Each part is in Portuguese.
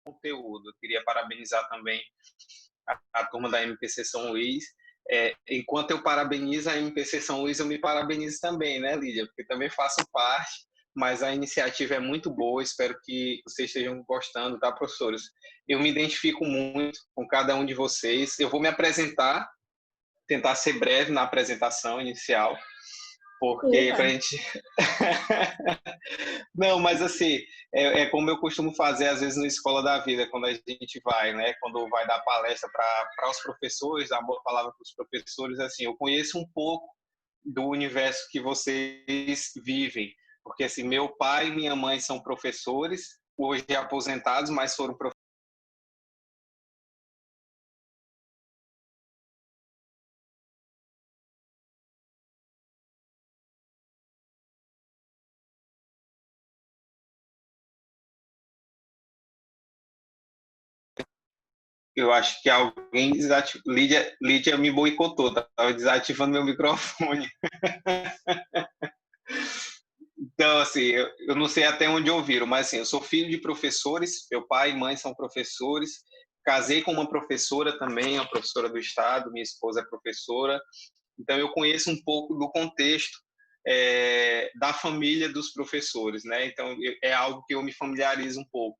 conteúdo. Eu queria parabenizar também a turma da MPC São Luís. Enquanto eu parabenizo a MPC São Luís, eu me parabenizo também, né, Lídia? Porque também faço parte, mas a iniciativa é muito boa, espero que vocês estejam gostando, tá, professores? Eu me identifico muito com cada um de vocês. Eu vou me apresentar, tentar ser breve na apresentação inicial, porque para a gente. Não, mas assim, como eu costumo fazer às vezes na Escola da Vida, quando a gente vai, né? Quando vai dar palestra para os professores, dar boa palavra para os professores, assim, eu conheço um pouco do universo que vocês vivem, porque assim, meu pai e minha mãe são professores, hoje aposentados, mas foram professores. Eu acho que alguém desativou. Lídia me boicotou, estava desativando meu microfone. Então, assim, eu não sei até onde ouviram, mas assim, eu sou filho de professores, meu pai e mãe são professores, casei com uma professora também, uma professora do estado, minha esposa é professora, então eu conheço um pouco do contexto da família dos professores, né? Então é algo que eu me familiarizo um pouco.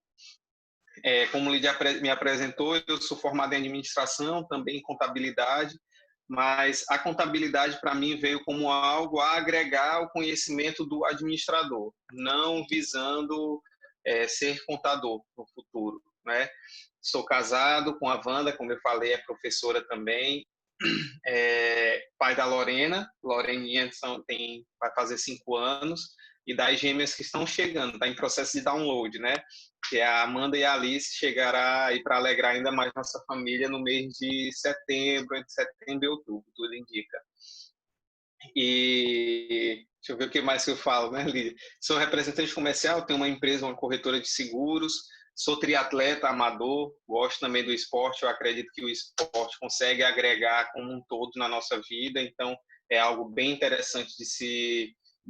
Como o Lídia me apresentou, eu sou formado em administração, também em contabilidade, mas a contabilidade para mim veio como algo a agregar o conhecimento do administrador, não visando ser contador no futuro, né? Sou casado com a Wanda, como eu falei, é professora também, pai da Lorena, Loreninha vai fazer 5 anos, e das gêmeas que estão chegando, está em processo de download, né? Que é a Amanda e a Alice, chegará aí para alegrar ainda mais nossa família no mês de setembro, entre setembro e outubro, tudo indica. E deixa eu ver o que mais que eu falo, né, Lídia? Sou representante comercial, tenho uma empresa, uma corretora de seguros, sou triatleta amador, gosto também do esporte, eu acredito que o esporte consegue agregar como um todo na nossa vida, então é algo bem interessante de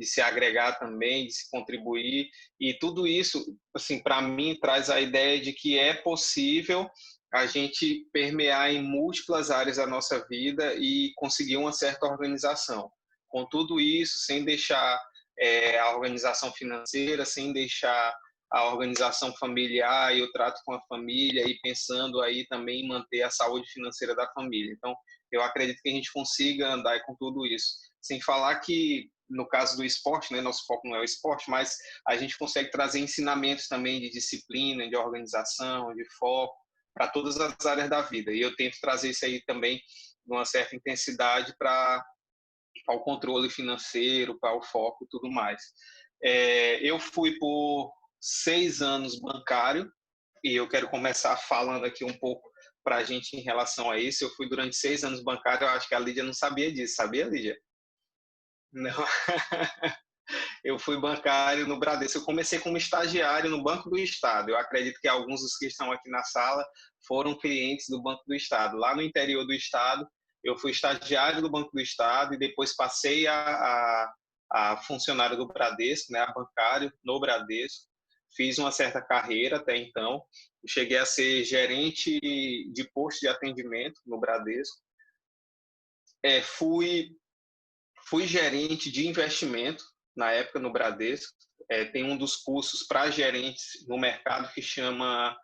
se agregar também, de se contribuir, e tudo isso, assim, para mim, traz a ideia de que é possível a gente permear em múltiplas áreas da nossa vida e conseguir uma certa organização. Com tudo isso, sem deixar a organização financeira, sem deixar a organização familiar e o trato com a família e pensando aí também em manter a saúde financeira da família. Então, eu acredito que a gente consiga andar com tudo isso. Sem falar que, no caso do esporte, né, nosso foco não é o esporte, mas a gente consegue trazer ensinamentos também de disciplina, de organização, de foco, para todas as áreas da vida. E eu tento trazer isso aí também numa certa intensidade para o controle financeiro, para o foco e tudo mais. Eu fui por 6 anos bancário, e eu quero começar falando aqui um pouco para a gente em relação a isso. Eu fui durante 6 anos bancário, eu acho que a Lídia não sabia disso, sabia, Lídia? Não. Eu fui bancário no Bradesco. Eu comecei como estagiário no Banco do Estado. Eu acredito que alguns dos que estão aqui na sala foram clientes do Banco do Estado. Lá no interior do Estado, eu fui estagiário do Banco do Estado e depois passei a funcionário do Bradesco, né, a bancário no Bradesco. Fiz uma certa carreira até então. Eu cheguei a ser gerente de posto de atendimento no Bradesco. Fui gerente de investimento na época no Bradesco. Tem um dos cursos para gerentes no mercado que chama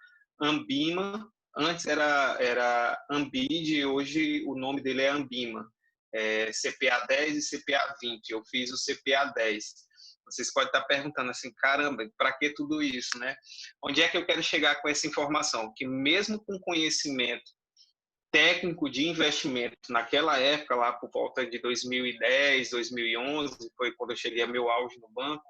Ambima. Antes era Ambid, hoje o nome dele é Ambima. CPA 10 e CPA 20. Eu fiz o CPA 10. Vocês podem estar perguntando assim, caramba, para que tudo isso, né? Onde é que eu quero chegar com essa informação? Que mesmo com conhecimento técnico de investimento naquela época, lá por volta de 2010, 2011, foi quando eu cheguei a meu auge no banco,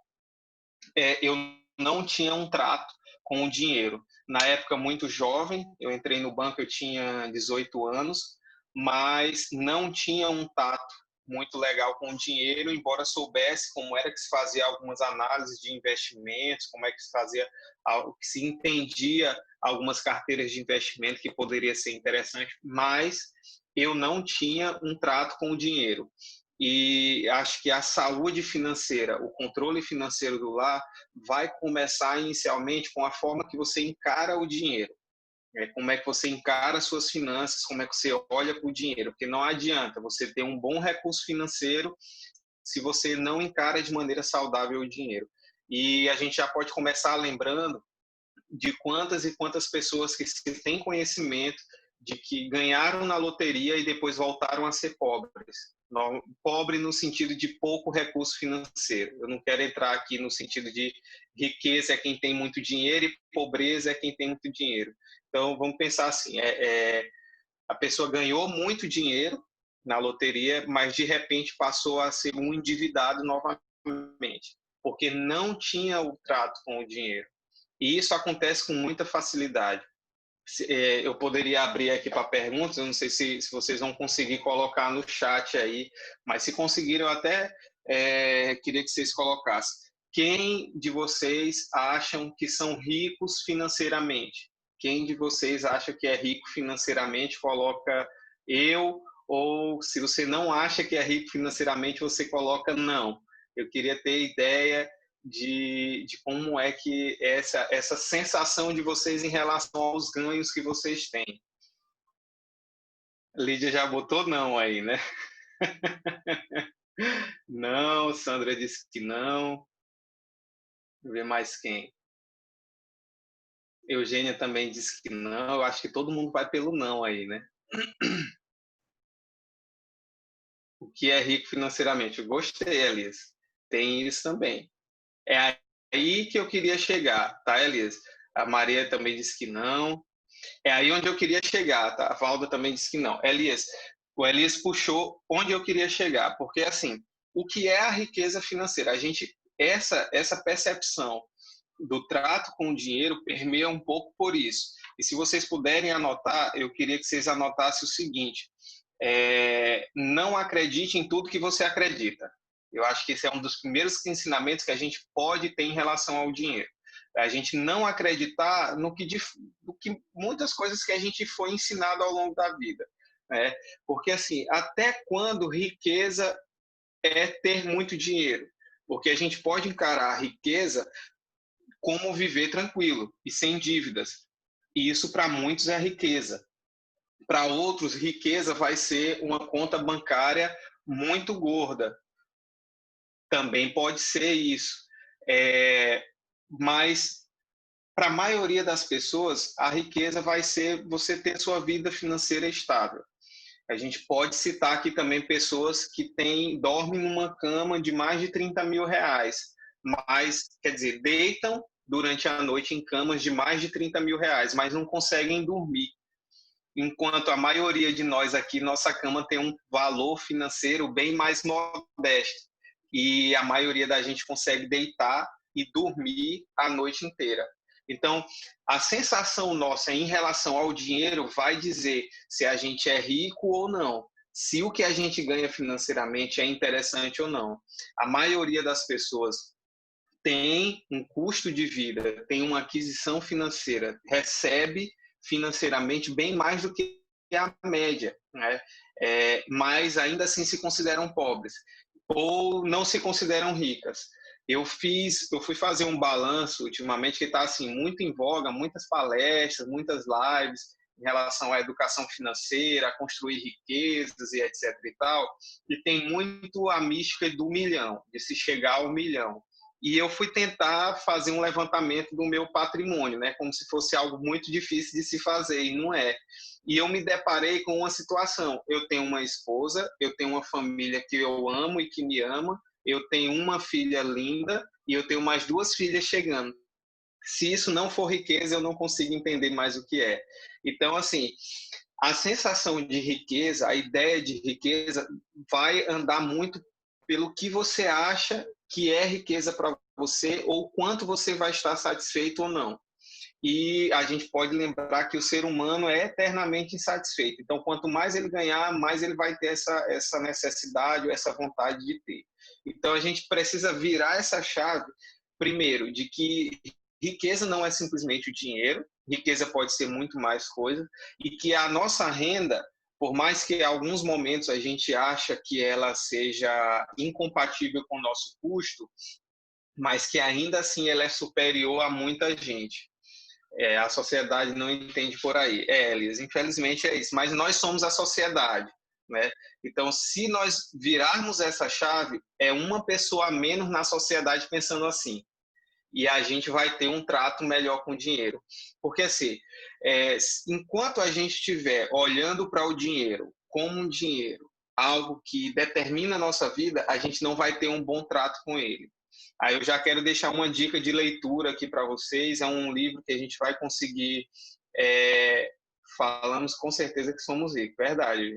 eu não tinha um trato com o dinheiro. Na época, muito jovem, eu entrei no banco, eu tinha 18 anos, mas não tinha um tato muito legal com o dinheiro, embora soubesse como era que se fazia algumas análises de investimentos, como é que se fazia, que se entendia algumas carteiras de investimento que poderia ser interessante, mas eu não tinha um trato com o dinheiro. e acho que a saúde financeira, o controle financeiro do lar vai começar inicialmente com a forma que você encara o dinheiro. Como é que você encara as suas finanças, como é que você olha para o dinheiro, porque não adianta você ter um bom recurso financeiro se você não encara de maneira saudável o dinheiro. E a gente já pode começar lembrando de quantas e quantas pessoas que se têm conhecimento de que ganharam na loteria e depois voltaram a ser pobres. Pobre no sentido de pouco recurso financeiro. Eu não quero entrar aqui no sentido de riqueza é quem tem muito dinheiro e pobreza é quem tem muito dinheiro. Então, vamos pensar assim, a pessoa ganhou muito dinheiro na loteria, mas de repente passou a ser um endividado novamente, porque não tinha o trato com o dinheiro. E isso acontece com muita facilidade. Eu poderia abrir aqui para perguntas, eu não sei se vocês vão conseguir colocar no chat aí, mas se conseguirem, eu até queria que vocês colocassem. Quem de vocês acham que são ricos financeiramente? Quem de vocês acha que é rico financeiramente, coloca eu, ou se você não acha que é rico financeiramente, você coloca não. Eu queria ter ideia de como é que essa sensação de vocês em relação aos ganhos que vocês têm. Lídia já botou não aí, né? Não, Sandra disse que não. Deixa eu ver mais quem. Eugênia também disse que não. Eu acho que todo mundo vai pelo não aí, né? O que é rico financeiramente? Eu gostei, Elias. Tem isso também. É aí que eu queria chegar, tá, Elias? A Maria também disse que não. É aí onde eu queria chegar, tá? A Valda também disse que não. O Elias puxou onde eu queria chegar, porque assim, o que é a riqueza financeira? Essa percepção do trato com o dinheiro permeia um pouco por isso. E se vocês puderem anotar, eu queria que vocês anotassem o seguinte: não acredite em tudo que você acredita. Eu acho que esse é um dos primeiros ensinamentos que a gente pode ter em relação ao dinheiro. A gente não acreditar no que muitas coisas que a gente foi ensinado ao longo da vida, né? Porque assim, até quando riqueza é ter muito dinheiro? Porque a gente pode encarar a riqueza como viver tranquilo e sem dívidas. E isso para muitos é riqueza. Para outros, riqueza vai ser uma conta bancária muito gorda. Também pode ser isso. Mas para a maioria das pessoas, a riqueza vai ser você ter sua vida financeira estável. A gente pode citar aqui também pessoas que dormem numa cama de mais de 30 mil reais, mas, quer dizer, deitam durante a noite em camas de mais de 30 mil reais, mas não conseguem dormir. Enquanto a maioria de nós aqui, nossa cama tem um valor financeiro bem mais modesto. E a maioria da gente consegue deitar e dormir a noite inteira. Então, a sensação nossa em relação ao dinheiro vai dizer se a gente é rico ou não, se o que a gente ganha financeiramente é interessante ou não. A maioria das pessoas tem um custo de vida, tem uma aquisição financeira, recebe financeiramente bem mais do que a média, né? Mas ainda assim se consideram pobres ou não se consideram ricas. Eu fui fazer um balanço ultimamente que está assim muito em voga, muitas palestras, muitas lives em relação à educação financeira, a construir riquezas e etc e tal, e tem muito a mística do milhão, de se chegar ao milhão. E eu fui tentar fazer um levantamento do meu patrimônio, né, como se fosse algo muito difícil de se fazer, e não é. E eu me deparei com uma situação. Eu tenho uma esposa, eu tenho uma família que eu amo e que me ama, eu tenho uma filha linda e eu tenho mais 2 filhas chegando. Se isso não for riqueza, eu não consigo entender mais o que é. Então, assim, a sensação de riqueza, a ideia de riqueza vai andar muito pelo que você acha que é riqueza para você ou quanto você vai estar satisfeito ou não. E a gente pode lembrar que o ser humano é eternamente insatisfeito. Então, quanto mais ele ganhar, mais ele vai ter essa necessidade ou essa vontade de ter. Então, a gente precisa virar essa chave, primeiro, de que riqueza não é simplesmente o dinheiro, riqueza pode ser muito mais coisa, e que a nossa renda por mais que em alguns momentos a gente acha que ela seja incompatível com o nosso custo, mas que ainda assim ela é superior a muita gente. A sociedade não entende por aí. Elias, infelizmente é isso, mas nós somos a sociedade, né? Então, se nós virarmos essa chave, é uma pessoa a menos na sociedade pensando assim. E a gente vai ter um trato melhor com o dinheiro. Porque, assim, enquanto a gente estiver olhando para o dinheiro como um dinheiro, algo que determina a nossa vida, a gente não vai ter um bom trato com ele. Aí eu já quero deixar uma dica de leitura aqui para vocês. É um livro que a gente vai conseguir. Falamos com certeza que somos ricos, verdade.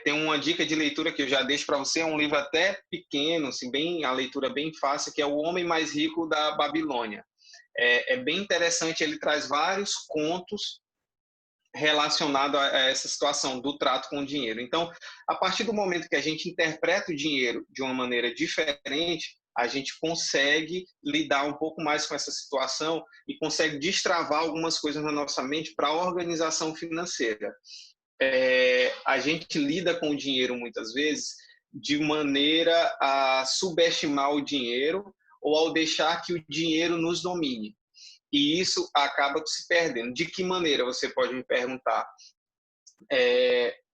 Tem uma dica de leitura que eu já deixo para você, é um livro até pequeno, assim, a leitura bem fácil, que é O Homem Mais Rico da Babilônia. É bem interessante, ele traz vários contos relacionados a essa situação do trato com o dinheiro. Então, a partir do momento que a gente interpreta o dinheiro de uma maneira diferente, a gente consegue lidar um pouco mais com essa situação e consegue destravar algumas coisas na nossa mente para a organização financeira. A gente lida com o dinheiro muitas vezes de maneira a subestimar o dinheiro ou ao deixar que o dinheiro nos domine. E isso acaba se perdendo. De que maneira, você pode me perguntar?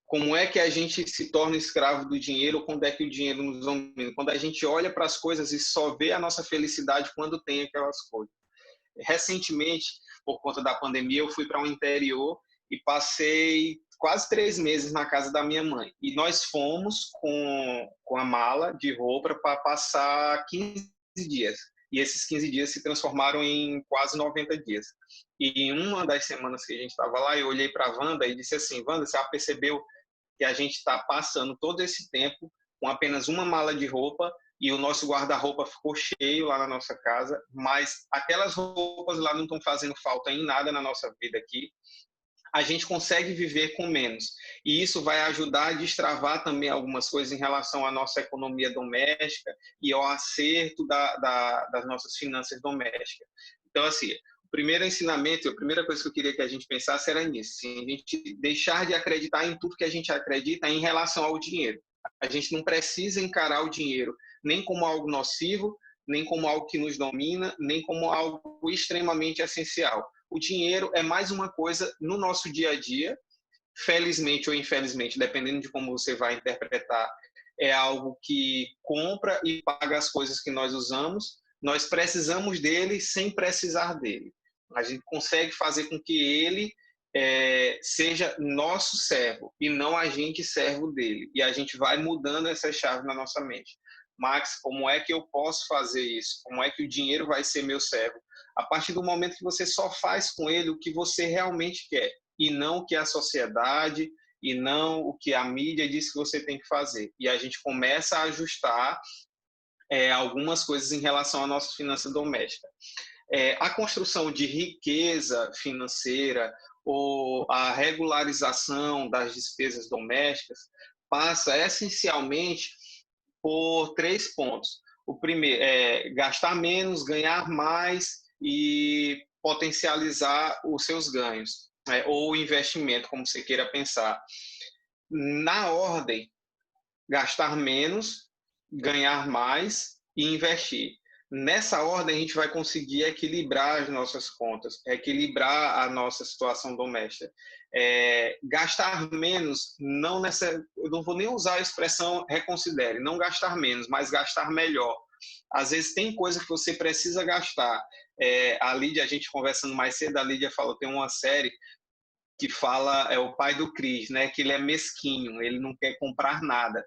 Como é que a gente se torna escravo do dinheiro ou quando é que o dinheiro nos domina? Quando a gente olha para as coisas e só vê a nossa felicidade quando tem aquelas coisas. Recentemente, por conta da pandemia, eu fui para o interior e passei quase 3 meses na casa da minha mãe. E nós fomos com a mala de roupa para passar 15 dias. E esses 15 dias se transformaram em quase 90 dias. E em uma das semanas que a gente estava lá, eu olhei para a Wanda e disse assim: Wanda, você já percebeu que a gente está passando todo esse tempo com apenas uma mala de roupa e o nosso guarda-roupa ficou cheio lá na nossa casa, mas aquelas roupas lá não estão fazendo falta em nada na nossa vida aqui. A gente consegue viver com menos. E isso vai ajudar a destravar também algumas coisas em relação à nossa economia doméstica e ao acerto das nossas finanças domésticas. Então, assim, o primeiro ensinamento, a primeira coisa que eu queria que a gente pensasse era nisso, assim, a gente deixar de acreditar em tudo que a gente acredita em relação ao dinheiro. A gente não precisa encarar o dinheiro nem como algo nocivo, nem como algo que nos domina, nem como algo extremamente essencial. O dinheiro é mais uma coisa no nosso dia a dia, felizmente ou infelizmente, dependendo de como você vai interpretar, é algo que compra e paga as coisas que nós usamos. Nós precisamos dele sem precisar dele. A gente consegue fazer com que ele seja nosso servo e não a gente servo dele. E a gente vai mudando essa chave na nossa mente. Max, como é que eu posso fazer isso? Como é que o dinheiro vai ser meu servo? A partir do momento que você só faz com ele o que você realmente quer, e não o que a sociedade, e não o que a mídia diz que você tem que fazer. E a gente começa a ajustar algumas coisas em relação à nossa finança doméstica. A construção de riqueza financeira ou a regularização das despesas domésticas passa essencialmente por 3 pontos. O primeiro é gastar menos, ganhar mais e potencializar os seus ganhos, ou investimento, como você queira pensar. Na ordem, gastar menos, ganhar mais e investir. Nessa ordem, a gente vai conseguir equilibrar as nossas contas, equilibrar a nossa situação doméstica. Gastar menos, eu não vou nem usar a expressão reconsidere, não gastar menos, mas gastar melhor. Às vezes tem coisa que você precisa gastar. A Lídia, a gente conversando mais cedo, a Lídia falou, tem uma série que fala, o pai do Chris, né, que ele é mesquinho, ele não quer comprar nada.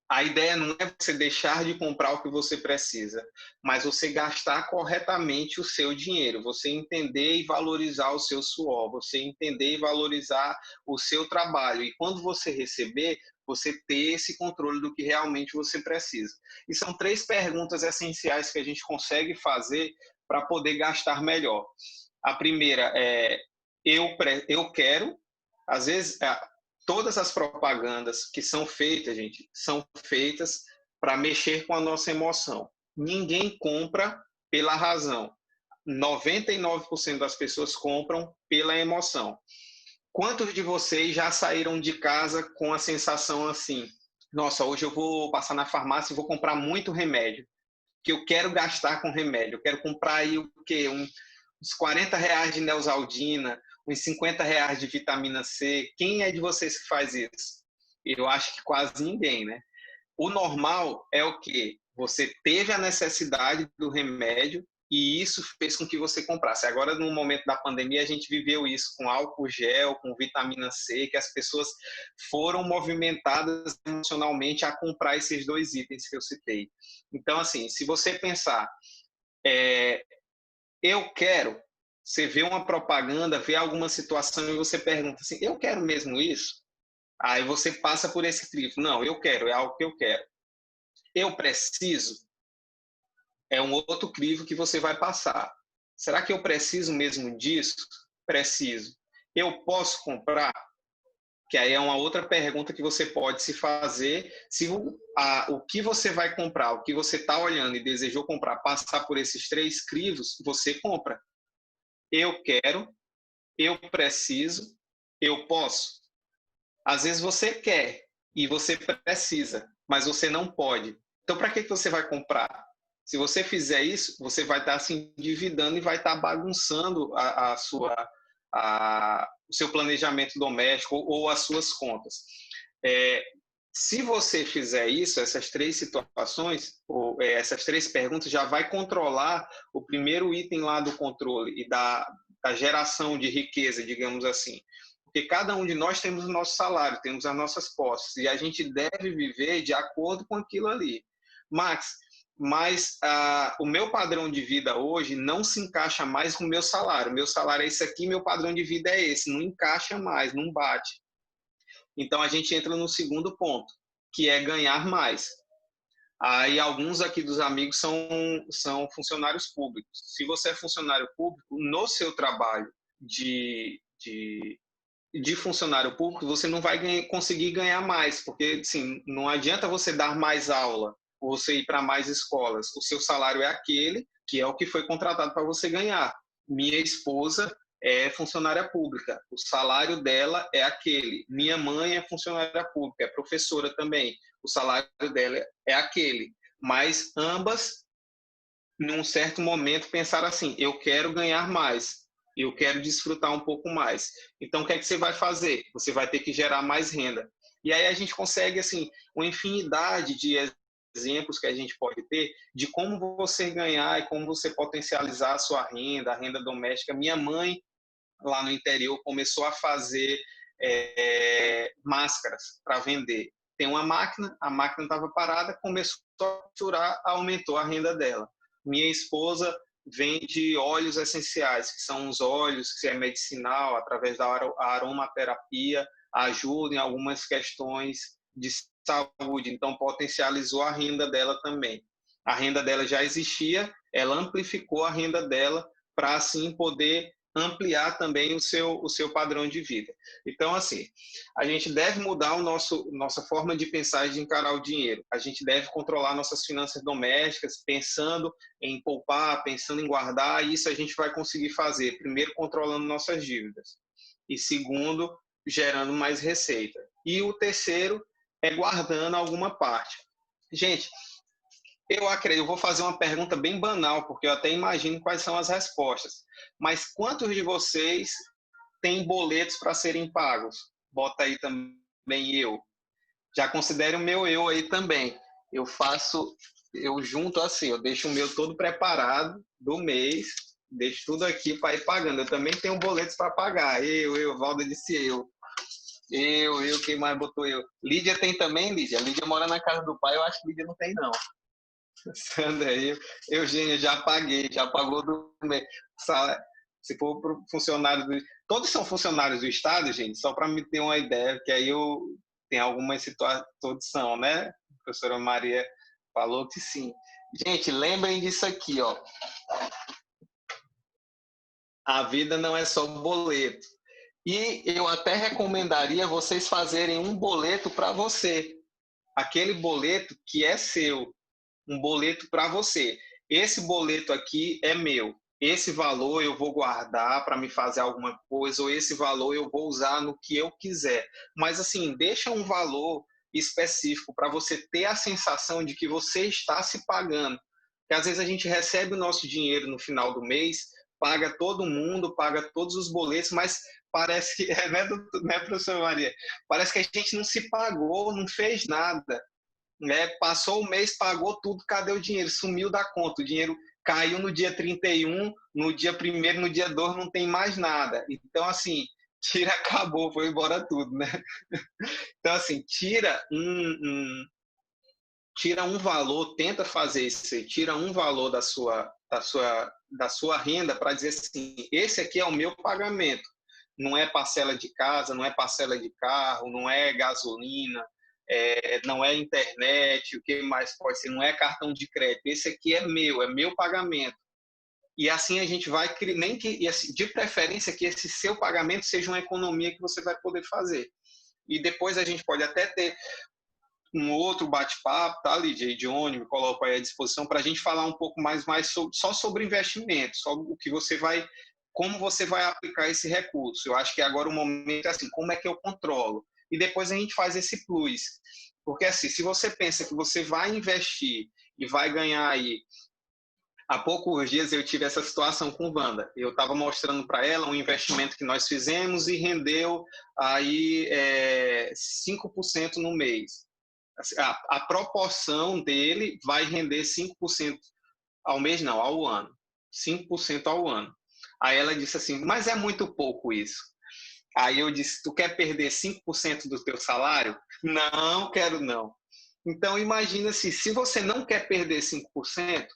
A ideia não é você deixar de comprar o que você precisa, mas você gastar corretamente o seu dinheiro, você entender e valorizar o seu suor, você entender e valorizar o seu trabalho. E quando você receber, você ter esse controle do que realmente você precisa. E são 3 perguntas essenciais que a gente consegue fazer para poder gastar melhor. A primeira é, eu quero, às vezes todas as propagandas que são feitas, gente, são feitas para mexer com a nossa emoção. Ninguém compra pela razão. 99% das pessoas compram pela emoção. Quantos de vocês já saíram de casa com a sensação assim: nossa, hoje eu vou passar na farmácia e vou comprar muito remédio, que eu quero gastar com remédio, eu quero comprar aí o quê? Uns R$ 40 de Neosaldina, uns R$ 50 de vitamina C. Quem é de vocês que faz isso? Eu acho que quase ninguém, né? O normal é o quê? Você teve a necessidade do remédio e isso fez com que você comprasse. Agora, no momento da pandemia, a gente viveu isso com álcool gel, com vitamina C, que as pessoas foram movimentadas emocionalmente a comprar esses dois itens que eu citei. Então, assim, se você pensar, é, eu quero, você vê uma propaganda, vê alguma situação e você pergunta assim, eu quero mesmo isso? Aí você passa por esse crivo, não, eu quero, é algo que eu quero. Eu preciso, é um outro crivo que você vai passar. Será que eu preciso mesmo disso? Preciso. Eu posso comprar? Que aí é uma outra pergunta que você pode se fazer. Se o que você vai comprar, o que você está olhando e desejou comprar, passar por esses três crivos, você compra. Eu quero, eu preciso, eu posso. Às vezes você quer e você precisa, mas você não pode. Então, para que você vai comprar? Se você fizer isso, você vai estar se endividando e vai estar bagunçando o seu planejamento doméstico ou as suas contas. É, se você fizer isso, essas três situações, essas três perguntas, já vai controlar o primeiro item lá do controle e da geração de riqueza, digamos assim. Porque cada um de nós temos o nosso salário, temos as nossas posses, e a gente deve viver de acordo com aquilo ali. Max, mas o meu padrão de vida hoje não se encaixa mais com o meu salário. Meu salário é esse aqui, meu padrão de vida é esse. Não encaixa mais, não bate. Então a gente entra no segundo ponto, que é ganhar mais. Aí alguns aqui dos amigos são funcionários públicos. Se você é funcionário público, no seu trabalho de funcionário público, você não vai conseguir ganhar mais, porque assim, não adianta você dar mais aula ou você ir para mais escolas. O seu salário é aquele, que é o que foi contratado para você ganhar. Minha esposa é funcionária pública, o salário dela é aquele. Minha mãe é funcionária pública, é professora também, o salário dela é aquele. Mas ambas, num certo momento, pensaram assim: eu quero ganhar mais, eu quero desfrutar um pouco mais. Então, o que é que você vai fazer? Você vai ter que gerar mais renda. E aí a gente consegue, assim, uma infinidade de exemplos que a gente pode ter de como você ganhar e como você potencializar a sua renda, a renda doméstica. Minha mãe, lá no interior, começou a fazer máscaras para vender. Tem uma máquina, a máquina estava parada, começou a faturar, aumentou a renda dela. Minha esposa vende óleos essenciais, que são os óleos que é medicinal, através da aromaterapia, ajuda em algumas questões de saúde, então potencializou a renda dela também. A renda dela já existia, ela amplificou a renda dela para assim poder ampliar também o seu padrão de vida. Então, assim, a gente deve mudar nossa forma de pensar e de encarar o dinheiro. A gente deve controlar nossas finanças domésticas, pensando em poupar, pensando em guardar, e isso a gente vai conseguir fazer, primeiro, controlando nossas dívidas, e segundo, gerando mais receita. E o terceiro é guardando alguma parte. Gente, eu acredito, eu vou fazer uma pergunta bem banal, porque eu até imagino quais são as respostas. Mas quantos de vocês têm boletos para serem pagos? Bota aí também eu. Já considere o meu eu aí também. Eu junto assim, eu deixo o meu todo preparado do mês, deixo tudo aqui para ir pagando. Eu também tenho boletos para pagar. Valda disse eu. Quem mais botou eu? Lídia tem também, Lídia? Lídia mora na casa do pai, eu acho que Lídia não tem, não. Sandra aí, Eugênio, já paguei, já pagou do mês. Se for para funcionário do. Todos são funcionários do Estado, gente, só para me ter uma ideia, que aí eu tenho algumas situações, todos são, né? A professora Maria falou que sim. Gente, lembrem disso aqui, ó. A vida não é só boleto. E eu até recomendaria vocês fazerem um boleto para você. Aquele boleto que é seu, um boleto para você. Esse boleto aqui é meu. esse valor eu vou guardar para me fazer alguma coisa, ou esse valor eu vou usar no que eu quiser. Mas, assim, deixa um valor específico para você ter a sensação de que você está se pagando. Porque às vezes a gente recebe o nosso dinheiro no final do mês, paga todo mundo, paga todos os boletos, mas parece que, né, professora Maria? Parece que a gente não se pagou, não fez nada, né? Passou o mês, pagou tudo, cadê o dinheiro? Sumiu da conta, o dinheiro caiu no dia 31, no dia 1º, no dia 2 não tem mais nada. Então, assim, tira, acabou, foi embora tudo, né? Então, assim, tira um valor, tenta fazer isso, tira um valor da sua renda para dizer assim, esse aqui é o meu pagamento. Não é parcela de casa, não é parcela de carro, não é gasolina, não é internet, o que mais pode ser, não é cartão de crédito. Esse aqui é meu pagamento. E assim a gente vai, nem que, e assim, de preferência que esse seu pagamento seja uma economia que você vai poder fazer. E depois a gente pode até ter um outro bate-papo, tá, Lídia e Johnny, me coloco aí à disposição para a gente falar um pouco mais só sobre investimento, só o que você vai, como você vai aplicar esse recurso. Eu acho que agora o momento é assim, como é que eu controlo? E depois a gente faz esse plus. Porque assim, se você pensa que você vai investir e vai ganhar aí. Há poucos dias eu tive essa situação com Wanda. Eu estava mostrando para ela um investimento que nós fizemos e rendeu aí 5% no mês. A proporção dele vai render 5% ao mês, não, ao ano. 5% ao ano. Aí ela disse assim, mas é muito pouco isso. Aí eu disse, tu quer perder 5% do teu salário? Não, quero não. Então imagina se você não quer perder 5%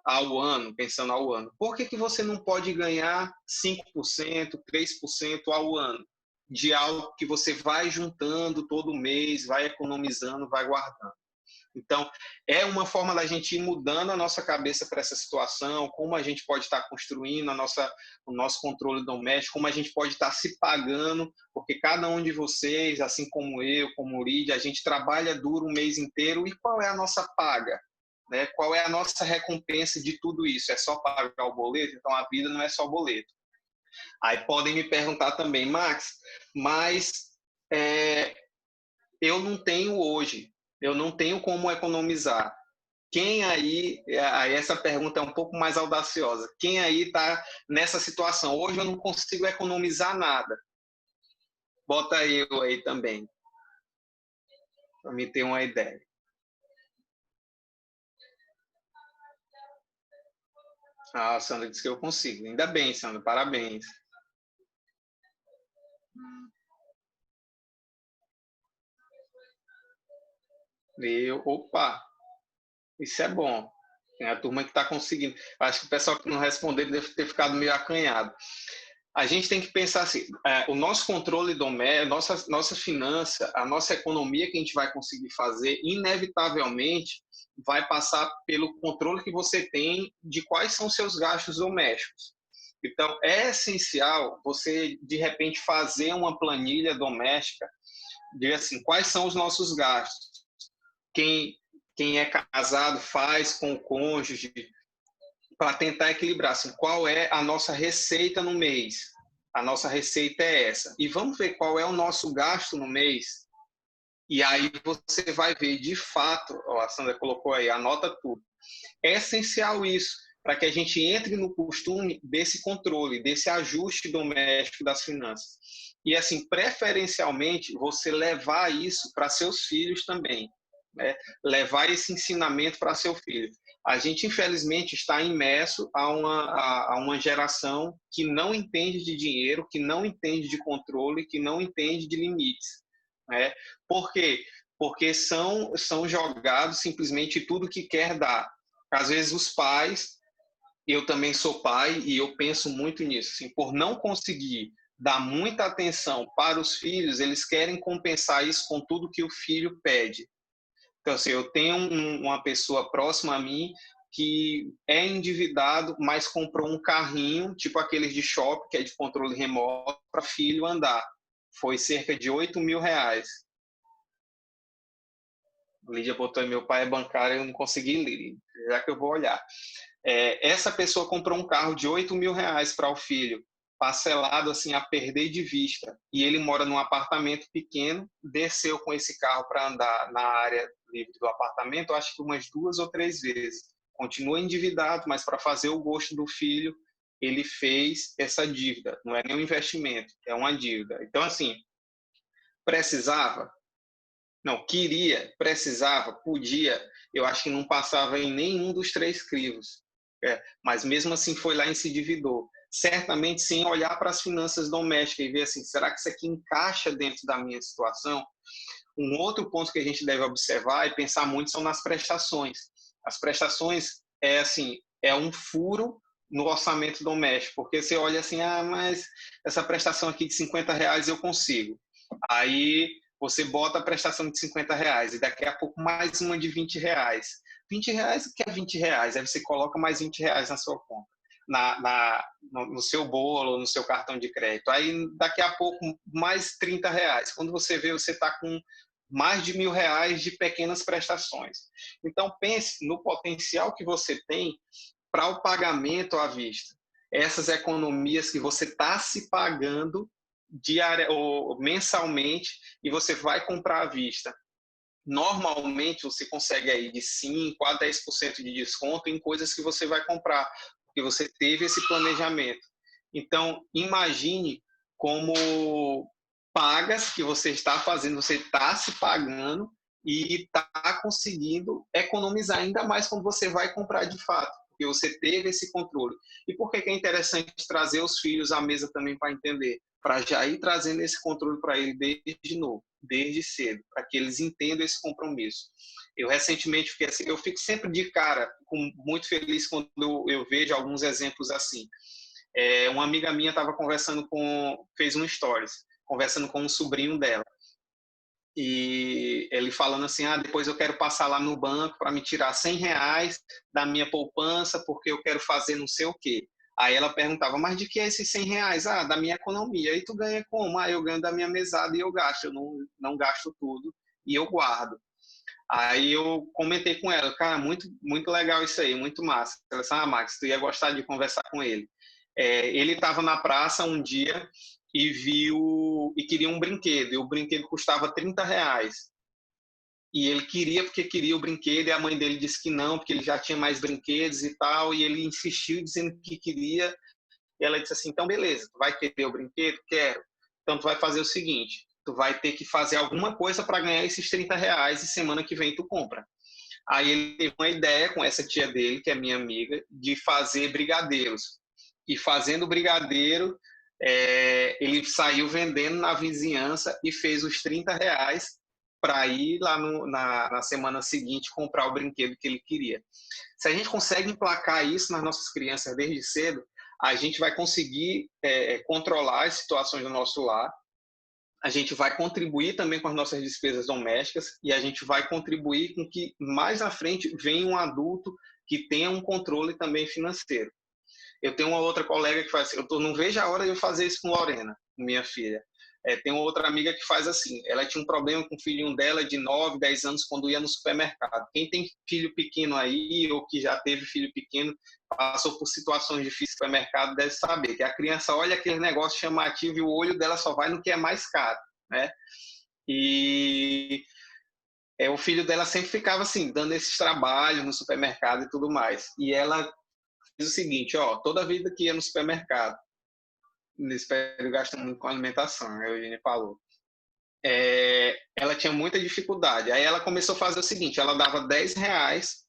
ao ano, pensando ao ano, por que você não pode ganhar 5%, 3% ao ano? De algo que você vai juntando todo mês, vai economizando, vai guardando. Então, é uma forma da gente ir mudando a nossa cabeça para essa situação, como a gente pode estar construindo o nosso controle doméstico, como a gente pode estar se pagando, porque cada um de vocês, assim como eu, como o Lídia, a gente trabalha duro um mês inteiro, e qual é a nossa paga? Né? Qual é a nossa recompensa de tudo isso? É só pagar o boleto? Então, a vida não é só boleto. Aí podem me perguntar também, Max, mas eu não tenho hoje, eu não tenho como economizar. Quem aí essa pergunta é um pouco mais audaciosa, quem aí está nessa situação? Hoje eu não consigo economizar nada. Bota eu aí também, para me ter uma ideia. Ah, a Sandra disse que eu consigo. Ainda bem, Sandra, parabéns. Opa, isso é bom. Tem a turma que está conseguindo. Acho que o pessoal que não respondeu deve ter ficado meio acanhado. A gente tem que pensar assim, o nosso controle doméstico, nossa finança, a nossa economia que a gente vai conseguir fazer, inevitavelmente vai passar pelo controle que você tem de quais são seus gastos domésticos. Então, é essencial você, de repente, fazer uma planilha doméstica de assim, quais são os nossos gastos. Quem, quem é casado faz com o cônjuge, para tentar equilibrar assim, qual é a nossa receita no mês. A nossa receita é essa. E vamos ver qual é o nosso gasto no mês. E aí você vai ver, de fato, ó, a Sandra colocou aí, anota tudo. É essencial isso, para que a gente entre no costume desse controle, desse ajuste doméstico das finanças. E, assim, preferencialmente, você levar isso para seus filhos também. Né? Levar esse ensinamento para seu filho. A gente, infelizmente, está imerso a uma geração que não entende de dinheiro, que não entende de controle, que não entende de limites. Né? Por quê? Porque são jogados simplesmente tudo que quer dar. Às vezes os pais, eu também sou pai e eu penso muito nisso, assim, por não conseguir dar muita atenção para os filhos, eles querem compensar isso com tudo que o filho pede. Então, assim, eu tenho uma pessoa próxima a mim que é endividado, mas comprou um carrinho, tipo aqueles de shopping, que é de controle remoto, para filho andar. Foi cerca de R$ 8.000. Lídia botou aí, meu pai é bancário, eu não consegui ler, já que eu vou olhar. Essa pessoa comprou um carro de R$ 8.000 para o filho, parcelado assim a perder de vista, e ele mora num apartamento pequeno, desceu com esse carro para andar na área livre do apartamento, acho que umas 2 ou 3 vezes. Continua endividado, mas para fazer o gosto do filho, ele fez essa dívida. Não é nem um investimento, é uma dívida. Então, assim, precisava? Não, queria, precisava, podia, eu acho que não passava em nenhum dos 3 crivos. Mas mesmo assim foi lá e se endividou. Certamente sem olhar para as finanças domésticas e ver assim, será que isso aqui encaixa dentro da minha situação? Um outro ponto que a gente deve observar e pensar muito são nas prestações. As prestações é assim, é um furo no orçamento doméstico, porque você olha assim, mas essa prestação aqui de R$ 50 eu consigo. Aí você bota a prestação de R$ 50 e daqui a pouco mais uma de R$ 20. R$ 20, o que é R$ 20? Aí você coloca mais R$ 20 na sua conta, no seu bolo, no seu cartão de crédito. Aí daqui a pouco mais R$ 30. Quando você vê, você está com mais de R$ 1.000 de pequenas prestações. Então pense no potencial que você tem para o pagamento à vista. Essas economias que você está se pagando diária ou mensalmente e você vai comprar à vista. Normalmente você consegue aí de 5 a 10% de desconto em coisas que você vai comprar, porque você teve esse planejamento. Então, imagine como pagas que você está fazendo, você está se pagando e está conseguindo economizar ainda mais quando você vai comprar de fato, porque você teve esse controle. E por que é interessante trazer os filhos à mesa também para entender? Para já ir trazendo esse controle para ele desde novo, desde cedo, para que eles entendam esse compromisso. Eu recentemente fiquei assim, eu fico sempre de cara, muito feliz quando eu vejo alguns exemplos assim. Uma amiga minha estava fez um stories, conversando com um sobrinho dela. E ele falando assim, depois eu quero passar lá no banco para me tirar R$ 100 da minha poupança, porque eu quero fazer não sei o quê. Aí ela perguntava, mas de que é esses R$ 100? Da minha economia. Aí tu ganha como? Eu ganho da minha mesada e eu gasto. Eu não gasto tudo e eu guardo. Aí eu comentei com ela, cara, muito, muito legal isso aí, muito massa. Ela disse, Max, tu ia gostar de conversar com ele. Ele estava na praça um dia e viu e queria um brinquedo, e o brinquedo custava R$ 30. E ele queria porque queria o brinquedo, e a mãe dele disse que não, porque ele já tinha mais brinquedos e tal, e ele insistiu dizendo que queria, e ela disse assim, então beleza, tu vai querer o brinquedo? Quero. Então tu vai fazer o seguinte, tu vai ter que fazer alguma coisa para ganhar esses R$ 30 e semana que vem tu compra. Aí ele teve uma ideia com essa tia dele, que é minha amiga, de fazer brigadeiros. E fazendo brigadeiro, ele saiu vendendo na vizinhança e fez os R$ 30 para ir lá na semana seguinte comprar o brinquedo que ele queria. Se a gente consegue emplacar isso nas nossas crianças desde cedo, a gente vai conseguir controlar as situações do nosso lar, a gente vai contribuir também com as nossas despesas domésticas e a gente vai contribuir com que mais à frente venha um adulto que tenha um controle também financeiro. Eu tenho uma outra colega que faz assim, não vejo a hora de eu fazer isso com Lorena, minha filha. Tem uma outra amiga que faz assim, ela tinha um problema com o filhinho dela de 9, 10 anos quando ia no supermercado. Quem tem filho pequeno aí, ou que já teve filho pequeno, passou por situações difíceis no supermercado, deve saber que a criança olha aquele negócio chamativo e o olho dela só vai no que é mais caro, né? E o filho dela sempre ficava assim, dando esses trabalhos no supermercado e tudo mais. E ela fez o seguinte, toda vida que ia no supermercado, nesse período gasta muito com alimentação, a Eugênia falou. Ela tinha muita dificuldade. Aí ela começou a fazer o seguinte, ela dava R$ 10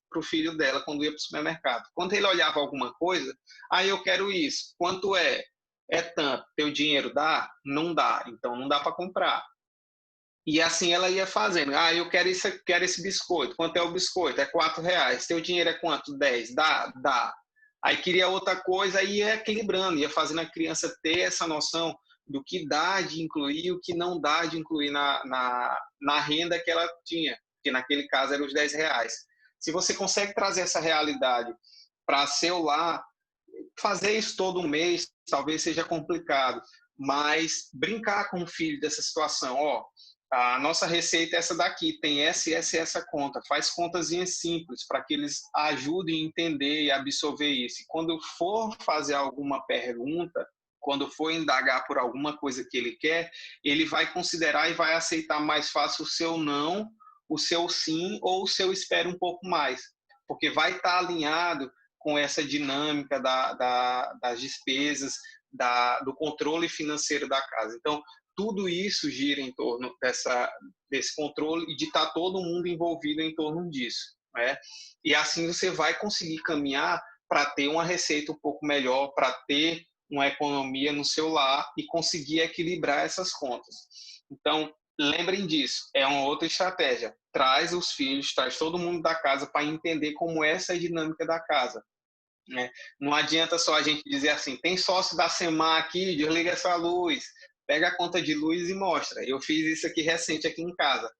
para o filho dela quando ia para o supermercado. Quando ele olhava alguma coisa, eu quero isso. Quanto é? É tanto. Teu dinheiro dá? Não dá. Então não dá para comprar. E assim ela ia fazendo. Eu quero esse biscoito. Quanto é o biscoito? É R$ 4. Teu dinheiro é quanto? 10. Dá? Dá. Aí queria outra coisa, aí ia equilibrando, ia fazendo a criança ter essa noção do que dá de incluir e o que não dá de incluir na renda que ela tinha, que naquele caso eram os R$ 10. Se você consegue trazer essa realidade para seu lar, fazer isso todo mês talvez seja complicado, mas brincar com o filho dessa situação, a nossa receita é essa daqui, tem essa e essa e essa conta. Faz contazinhas simples para que eles ajudem a entender e absorver isso. E quando for fazer alguma pergunta, quando for indagar por alguma coisa que ele quer, ele vai considerar e vai aceitar mais fácil o seu não, o seu sim ou o seu espera um pouco mais. Porque vai estar alinhado com essa dinâmica das despesas, do controle financeiro da casa. Então, tudo isso gira em torno desse controle e de estar todo mundo envolvido em torno disso, né? E assim você vai conseguir caminhar para ter uma receita um pouco melhor, para ter uma economia no seu lar e conseguir equilibrar essas contas. Então, lembrem disso, é uma outra estratégia. Traz os filhos, traz todo mundo da casa para entender como é essa dinâmica da casa, né? Não adianta só a gente dizer assim, tem sócio da SEMAR aqui, desliga essa luz, pega a conta de luz e mostra. Eu fiz isso aqui recente aqui em casa.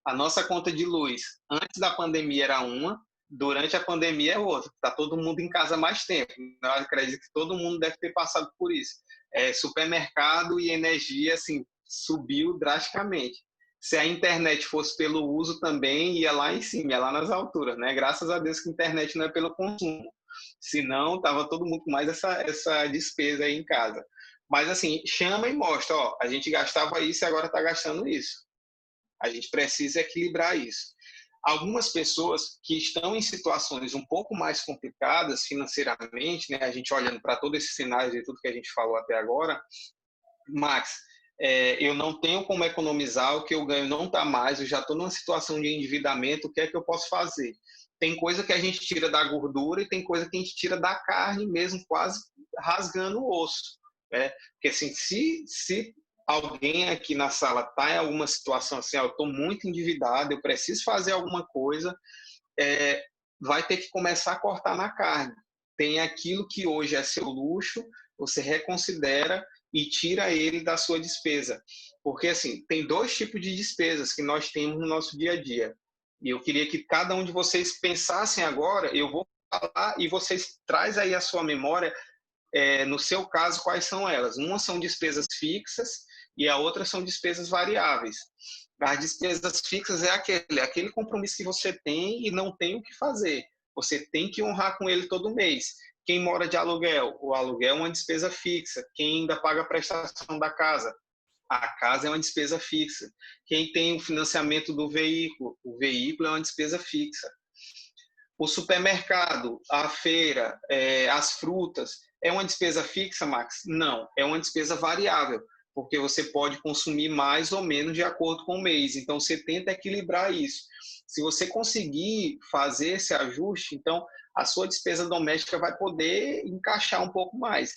A nossa conta de luz, antes da pandemia era uma, durante a pandemia é outra. Está todo mundo em casa mais tempo. Eu acredito que todo mundo deve ter passado por isso. Supermercado e energia, assim, subiu drasticamente. Se a internet fosse pelo uso também, ia lá em cima, ia lá nas alturas, né? Graças a Deus que a internet não é pelo consumo. Senão, tava todo mundo com mais essa despesa aí em casa. Mas, assim, chama e mostra, ó, a gente gastava isso e agora está gastando isso. A gente precisa equilibrar isso. Algumas pessoas que estão em situações um pouco mais complicadas financeiramente, né, a gente olhando para todo esse cenário e tudo que a gente falou até agora, Max, eu não tenho como economizar, o que eu ganho não está mais, eu já estou numa situação de endividamento, o que é que eu posso fazer? Tem coisa que a gente tira da gordura e tem coisa que a gente tira da carne mesmo, quase rasgando o osso, né? Porque assim, se alguém aqui na sala está em alguma situação assim, eu estou muito endividado, eu preciso fazer alguma coisa, vai ter que começar a cortar na carne. Tem aquilo que hoje é seu luxo, você reconsidera e tira ele da sua despesa. Porque, assim, tem dois tipos de despesas que nós temos no nosso dia a dia. E eu queria que cada um de vocês pensassem agora, eu vou falar e vocês traz aí a sua memória, no seu caso, quais são elas. Uma são despesas fixas e a outra são despesas variáveis. As despesas fixas é aquele compromisso que você tem e não tem o que fazer. Você tem que honrar com ele todo mês. Quem mora de aluguel, o aluguel é uma despesa fixa. Quem ainda paga a prestação da casa, a casa é uma despesa fixa. Quem tem o financiamento do veículo, o veículo é uma despesa fixa. O supermercado, a feira, as frutas, é uma despesa fixa, Max? Não, é uma despesa variável, porque você pode consumir mais ou menos de acordo com o mês. Então, você tenta equilibrar isso. Se você conseguir fazer esse ajuste, então a sua despesa doméstica vai poder encaixar um pouco mais.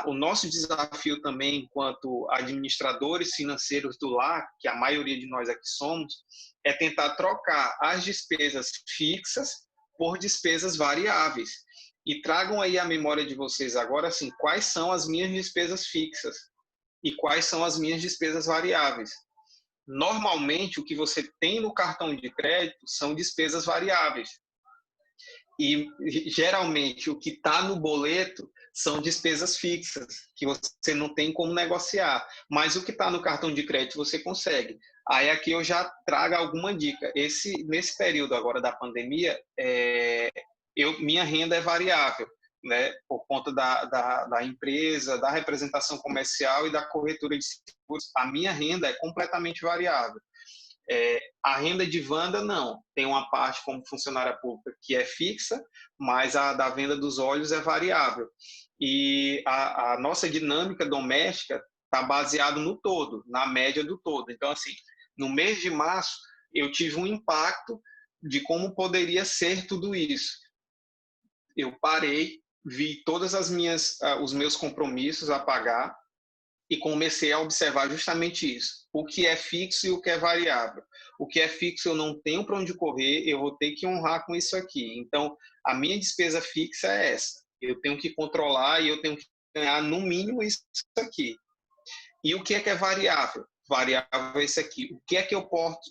O nosso desafio também, enquanto administradores financeiros do lar, que a maioria de nós aqui somos, é tentar trocar as despesas fixas por despesas variáveis. E tragam aí a memória de vocês agora, assim, quais são as minhas despesas fixas e quais são as minhas despesas variáveis. Normalmente, o que você tem no cartão de crédito são despesas variáveis. E, geralmente, o que está no boleto são despesas fixas, que você não tem como negociar. Mas o que está no cartão de crédito você consegue. Aí aqui eu já trago alguma dica. Nesse período agora da pandemia, minha renda é variável, né? Por conta da empresa, da representação comercial e da corretora de seguros. A minha renda é completamente variável. A renda de Wanda, não. Tem uma parte como funcionária pública que é fixa, mas a da venda dos óleos é variável. E a nossa dinâmica doméstica está baseada no todo, na média do todo. Então, assim, no mês de março, eu tive um impacto de como poderia ser tudo isso. Eu parei, vi todas os meus compromissos a pagar, e comecei a observar justamente isso. O que é fixo e o que é variável. O que é fixo eu não tenho para onde correr, eu vou ter que honrar com isso aqui. Então, a minha despesa fixa é essa. Eu tenho que controlar e eu tenho que ganhar no mínimo isso aqui. E o que é variável? Variável é isso aqui. O que é que eu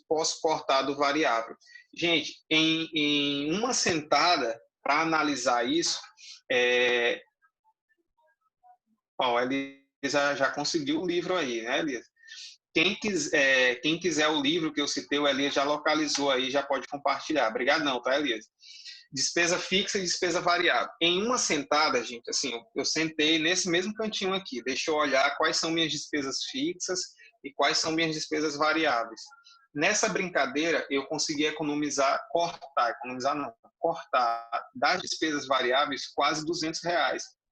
posso cortar do variável? Gente, em uma sentada, para analisar isso, Elisa já conseguiu o livro aí, né, Elisa? Quem quiser o livro que eu citei, o Elias já localizou aí, já pode compartilhar. Obrigadão, tá, Elias? Despesa fixa e despesa variável. Em uma sentada, gente, assim, eu sentei nesse mesmo cantinho aqui, deixa eu olhar quais são minhas despesas fixas e quais são minhas despesas variáveis. Nessa brincadeira, eu consegui economizar não, cortar das despesas variáveis quase R$ 200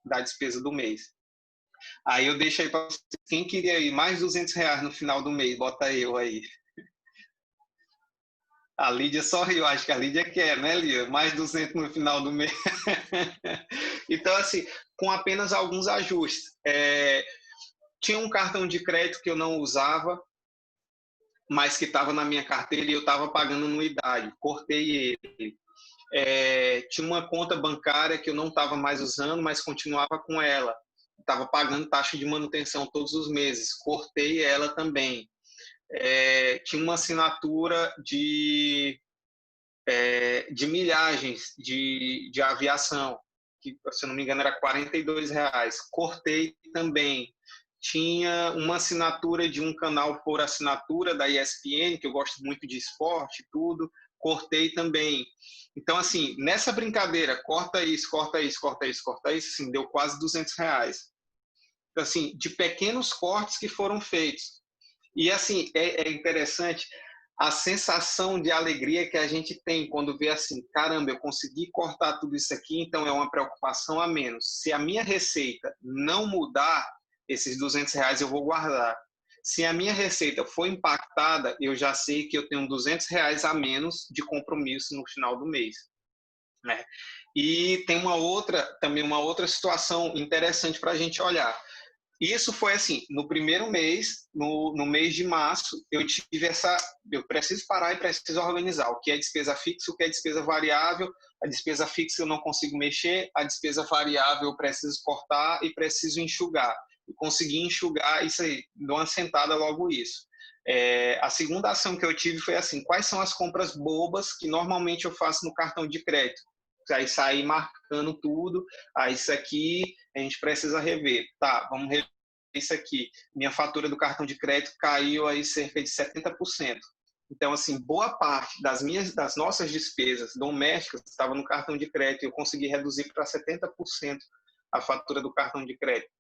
da despesa do mês. Aí eu deixo aí para quem queria ir mais R$ 200 no final do mês, bota eu aí. A Lídia sorriu, acho que a Lídia quer, né, Lídia? Mais 200 no final do mês. Então, assim, com apenas alguns ajustes. Tinha um cartão de crédito que eu não usava, mas que estava na minha carteira e eu estava pagando anuidade. Cortei ele. Tinha uma conta bancária que eu não estava mais usando, mas continuava com ela. Estava pagando taxa de manutenção todos os meses. Cortei ela também. Tinha uma assinatura de milhagens de aviação, que, se eu não me engano, era R$ 42. Cortei também. Tinha uma assinatura de um canal por assinatura da ESPN, que eu gosto muito de esporte e tudo, cortei também. Então, assim, nessa brincadeira, corta isso, corta isso, corta isso, corta isso, assim, deu quase R$ 200. Então, assim, de pequenos cortes que foram feitos. E, assim, é interessante a sensação de alegria que a gente tem quando vê assim, caramba, eu consegui cortar tudo isso aqui, então é uma preocupação a menos. Se a minha receita não mudar, esses R$ 200 eu vou guardar. Se a minha receita for impactada, eu já sei que eu tenho R$ 200 a menos de compromisso no final do mês, né? E tem também uma outra situação interessante para a gente olhar. Isso foi assim, no primeiro mês, no mês de março, eu preciso parar e preciso organizar o que é despesa fixa, o que é despesa variável. A despesa fixa eu não consigo mexer, a despesa variável eu preciso cortar e preciso enxugar. E consegui enxugar isso aí, dou uma sentada logo isso. A segunda ação que eu tive foi assim, quais são as compras bobas que normalmente eu faço no cartão de crédito? Aí sair marcando tudo, isso aqui a gente precisa rever. Tá, vamos rever isso aqui. Minha fatura do cartão de crédito caiu aí cerca de 70%. Então, assim, boa parte das nossas despesas domésticas estava no cartão de crédito e eu consegui reduzir para 70% a fatura do cartão de crédito.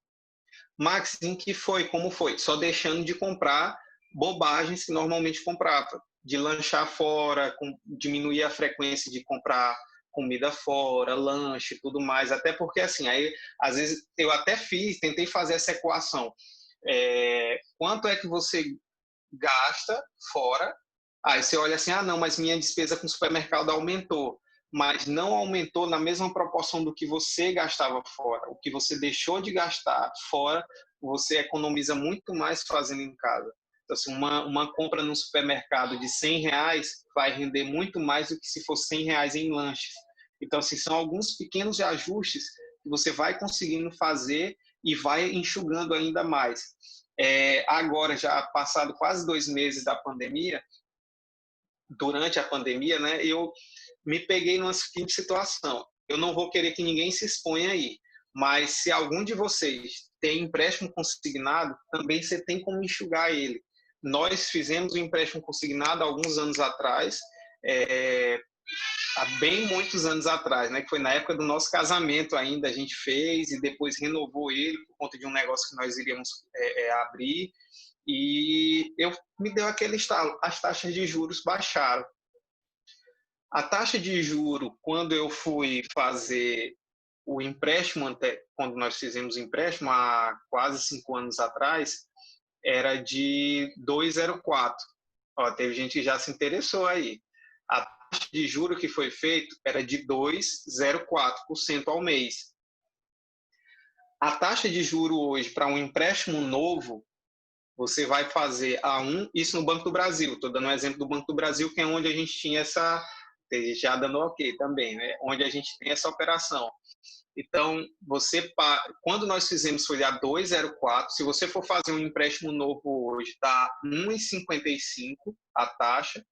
Max, em que foi? Como foi? Só deixando de comprar bobagens que normalmente comprava. De lanchar fora, diminuir a frequência de comprar comida fora, lanche, tudo mais. Até porque, assim, aí, às vezes, eu até tentei fazer essa equação. Quanto é que você gasta fora? Aí você olha assim, não, mas minha despesa com supermercado aumentou. Mas não aumentou na mesma proporção do que você gastava fora. O que você deixou de gastar fora, você economiza muito mais fazendo em casa. Então, assim, uma compra no supermercado de R$ 100 vai render muito mais do que se fosse R$ 100 em lanches. Então, assim, são alguns pequenos ajustes que você vai conseguindo fazer e vai enxugando ainda mais. Agora, já passado quase 2 meses da pandemia, durante a pandemia, né, eu me peguei numa seguinte situação. Eu não vou querer que ninguém se exponha aí, mas se algum de vocês tem empréstimo consignado, também você tem como enxugar ele. Nós fizemos um empréstimo consignado há alguns anos atrás, há bem muitos anos atrás, né? Que foi na época do nosso casamento ainda, a gente fez e depois renovou ele por conta de um negócio que nós iríamos abrir. E me deu aquele estalo, as taxas de juros baixaram. A taxa de juro, quando eu fui fazer o empréstimo, quando nós fizemos o empréstimo há quase 5 anos atrás, era de 2,04. Teve gente que já se interessou aí. A taxa de juro que foi feito era de 2,04% ao mês. A taxa de juro hoje para um empréstimo novo, você vai fazer isso no Banco do Brasil. Estou dando um exemplo do Banco do Brasil, que é onde a gente tinha já dando ok também, né? Onde a gente tem essa operação. Então, quando nós fizemos foi a 2,04, se você for fazer um empréstimo novo hoje, está 1,55 a taxa.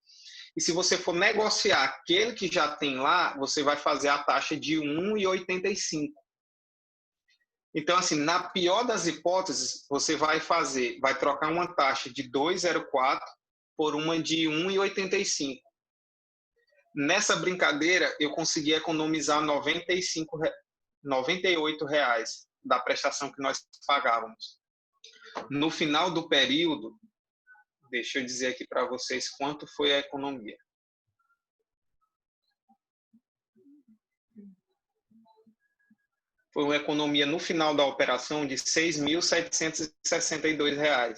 E se você for negociar aquele que já tem lá, você vai fazer a taxa de 1,85. Então, assim, na pior das hipóteses, você vai trocar uma taxa de 2,04 por uma de 1,85. Nessa brincadeira, eu consegui economizar R$ 98 da prestação que nós pagávamos. No final do período, deixa eu dizer aqui para vocês quanto foi a economia. Foi uma economia no final da operação de R$ 6.762.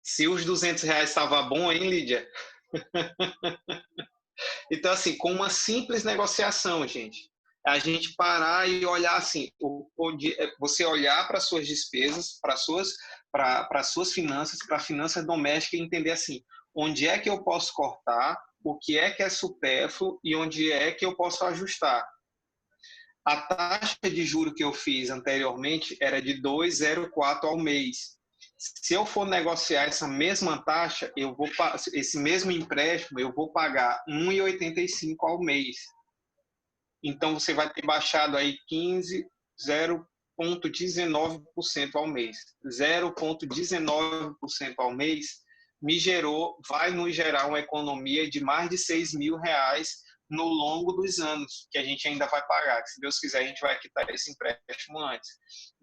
Se os R$ 200 estava bom, hein, Lídia? Então, assim, com uma simples negociação, gente, a gente parar e olhar assim, você olhar para suas despesas, para suas finanças, para finanças domésticas e entender assim, onde é que eu posso cortar, o que é supérfluo e onde é que eu posso ajustar. A taxa de juro que eu fiz anteriormente era de 2,04 ao mês. Se eu for negociar essa mesma taxa, esse mesmo empréstimo, eu vou pagar 1,85 ao mês. Então, você vai ter baixado aí 0,19% ao mês. 0,19% ao mês vai nos gerar uma economia de mais de R$ 6.000 no longo dos anos, que a gente ainda vai pagar, que se Deus quiser a gente vai quitar esse empréstimo antes.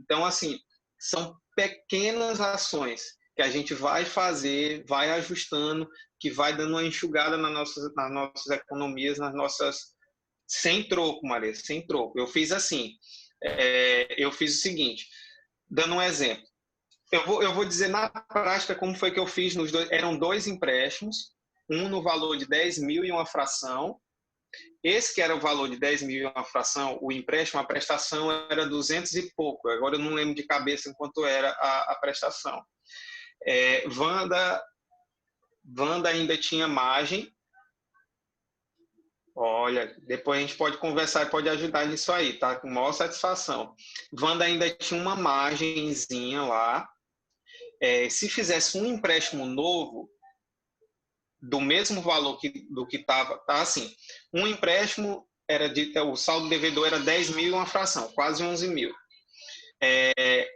Então, assim, são pequenas ações que a gente vai fazer, vai ajustando, que vai dando uma enxugada nas nossas economias, sem troco, Maria, sem troco. Eu fiz assim, eu fiz o seguinte, dando um exemplo. Eu vou dizer na prática como foi que eu fiz nos dois. Eram 2 empréstimos, um no valor de 10 mil e uma fração. Esse que era o valor de 10 mil e uma fração, o empréstimo, a prestação era 200 e pouco. Agora eu não lembro de cabeça quanto era a prestação. Wanda ainda tinha margem. Olha, depois a gente pode conversar e pode ajudar nisso aí, tá? Com maior satisfação. Wanda ainda tinha uma margenzinha lá. Se fizesse um empréstimo novo, do mesmo valor do que estava, tá assim, um empréstimo o saldo devedor era 10 mil e uma fração, quase 11 mil.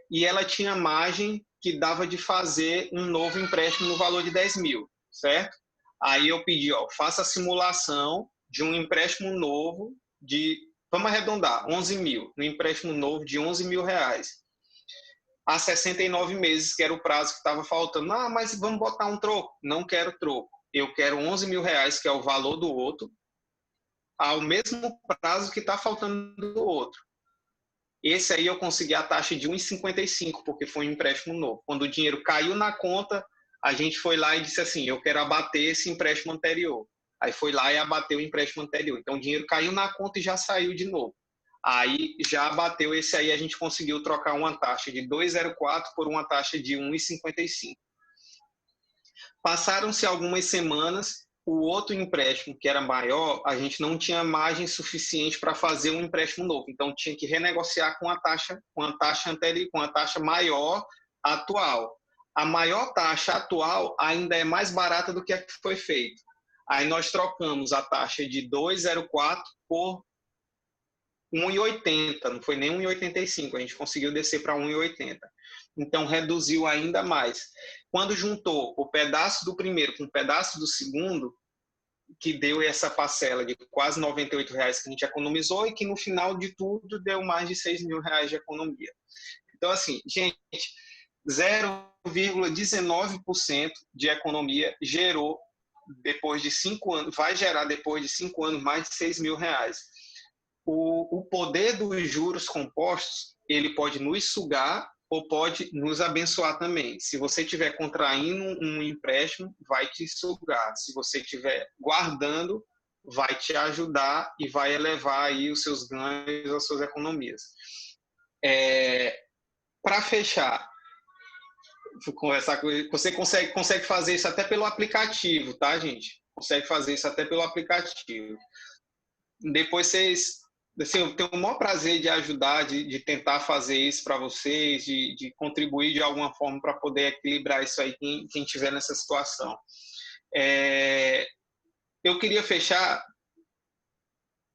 E ela tinha margem que dava de fazer um novo empréstimo no valor de 10 mil, certo? Aí eu pedi, faça a simulação de um empréstimo novo vamos arredondar, 11 mil, um empréstimo novo de 11 mil reais. Há 69 meses, que era o prazo que estava faltando. Mas vamos botar um troco. Não quero troco. Eu quero 11 mil reais, que é o valor do outro, ao mesmo prazo que está faltando do outro. Esse aí eu consegui a taxa de 1,55, porque foi um empréstimo novo. Quando o dinheiro caiu na conta, a gente foi lá e disse assim, eu quero abater esse empréstimo anterior. Aí foi lá e abateu o empréstimo anterior. Então o dinheiro caiu na conta e já saiu de novo. Aí já abateu esse aí, a gente conseguiu trocar uma taxa de 2,04 por uma taxa de 1,55. Passaram-se algumas semanas, o outro empréstimo, que era maior, a gente não tinha margem suficiente para fazer um empréstimo novo. Então, tinha que renegociar com a taxa anterior, com a taxa maior atual. A maior taxa atual ainda é mais barata do que a que foi feita. Aí nós trocamos a taxa de 2,04 por 1,80, não foi nem 1,85, a gente conseguiu descer para 1,80. Então, reduziu ainda mais. Quando juntou o pedaço do primeiro com o pedaço do segundo, que deu essa parcela de quase R$ 98 que a gente economizou e que no final de tudo deu mais de R$ 6.000 de economia. Então, assim, gente, 0,19% de economia gerou depois de 5 anos, vai gerar depois de 5 anos mais de R$ 6.000. O poder dos juros compostos, ele pode nos sugar ou pode nos abençoar também. Se você estiver contraindo um empréstimo, vai te sugar. Se você estiver guardando, vai te ajudar e vai elevar aí os seus ganhos, as suas economias. Para fechar, vou conversar com você, consegue fazer isso até pelo aplicativo, tá, gente? Consegue fazer isso até pelo aplicativo. Depois vocês... Assim, eu tenho o maior prazer de ajudar, de tentar fazer isso para vocês, de contribuir de alguma forma para poder equilibrar isso aí, quem estiver nessa situação. Eu queria fechar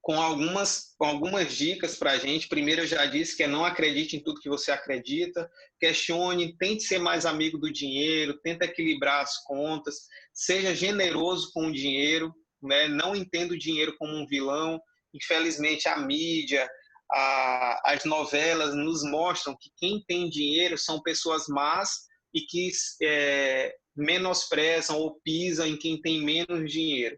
com algumas dicas para a gente. Primeiro, eu já disse que é não acredite em tudo que você acredita, questione, tente ser mais amigo do dinheiro, tente equilibrar as contas, seja generoso com o dinheiro, né? Não entenda o dinheiro como um vilão. Infelizmente, a mídia, as novelas nos mostram que quem tem dinheiro são pessoas más e que menosprezam ou pisam em quem tem menos dinheiro.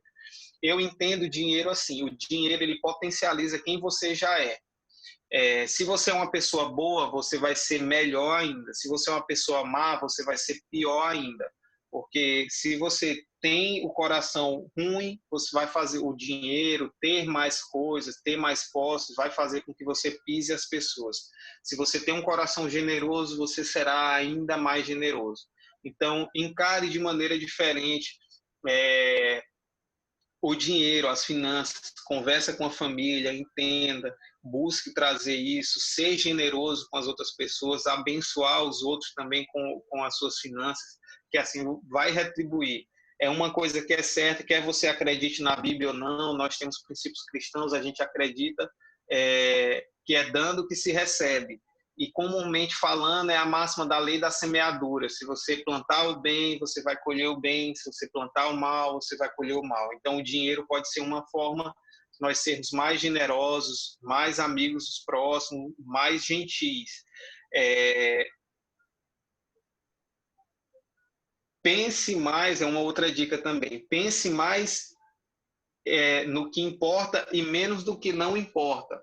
Eu entendo o dinheiro assim, o dinheiro ele potencializa quem você já é. Se você é uma pessoa boa, você vai ser melhor ainda. Se você é uma pessoa má, você vai ser pior ainda. Porque se você tem o coração ruim, você vai fazer o dinheiro, ter mais coisas, ter mais posses, vai fazer com que você pise as pessoas. Se você tem um coração generoso, você será ainda mais generoso. Então, encare de maneira diferente o dinheiro, as finanças, conversa com a família, entenda, busque trazer isso, seja generoso com as outras pessoas, abençoar os outros também com as suas finanças, que assim vai retribuir. É uma coisa que é certa, quer você acredite na Bíblia ou não, nós temos princípios cristãos, a gente acredita que é dando que se recebe. E comumente falando é a máxima da lei da semeadura. Se você plantar o bem, você vai colher o bem. Se você plantar o mal, você vai colher o mal. Então, o dinheiro pode ser uma forma de nós sermos mais generosos, mais amigos dos próximos, mais gentis. Pense mais, é uma outra dica também. Pense mais no que importa e menos do que não importa.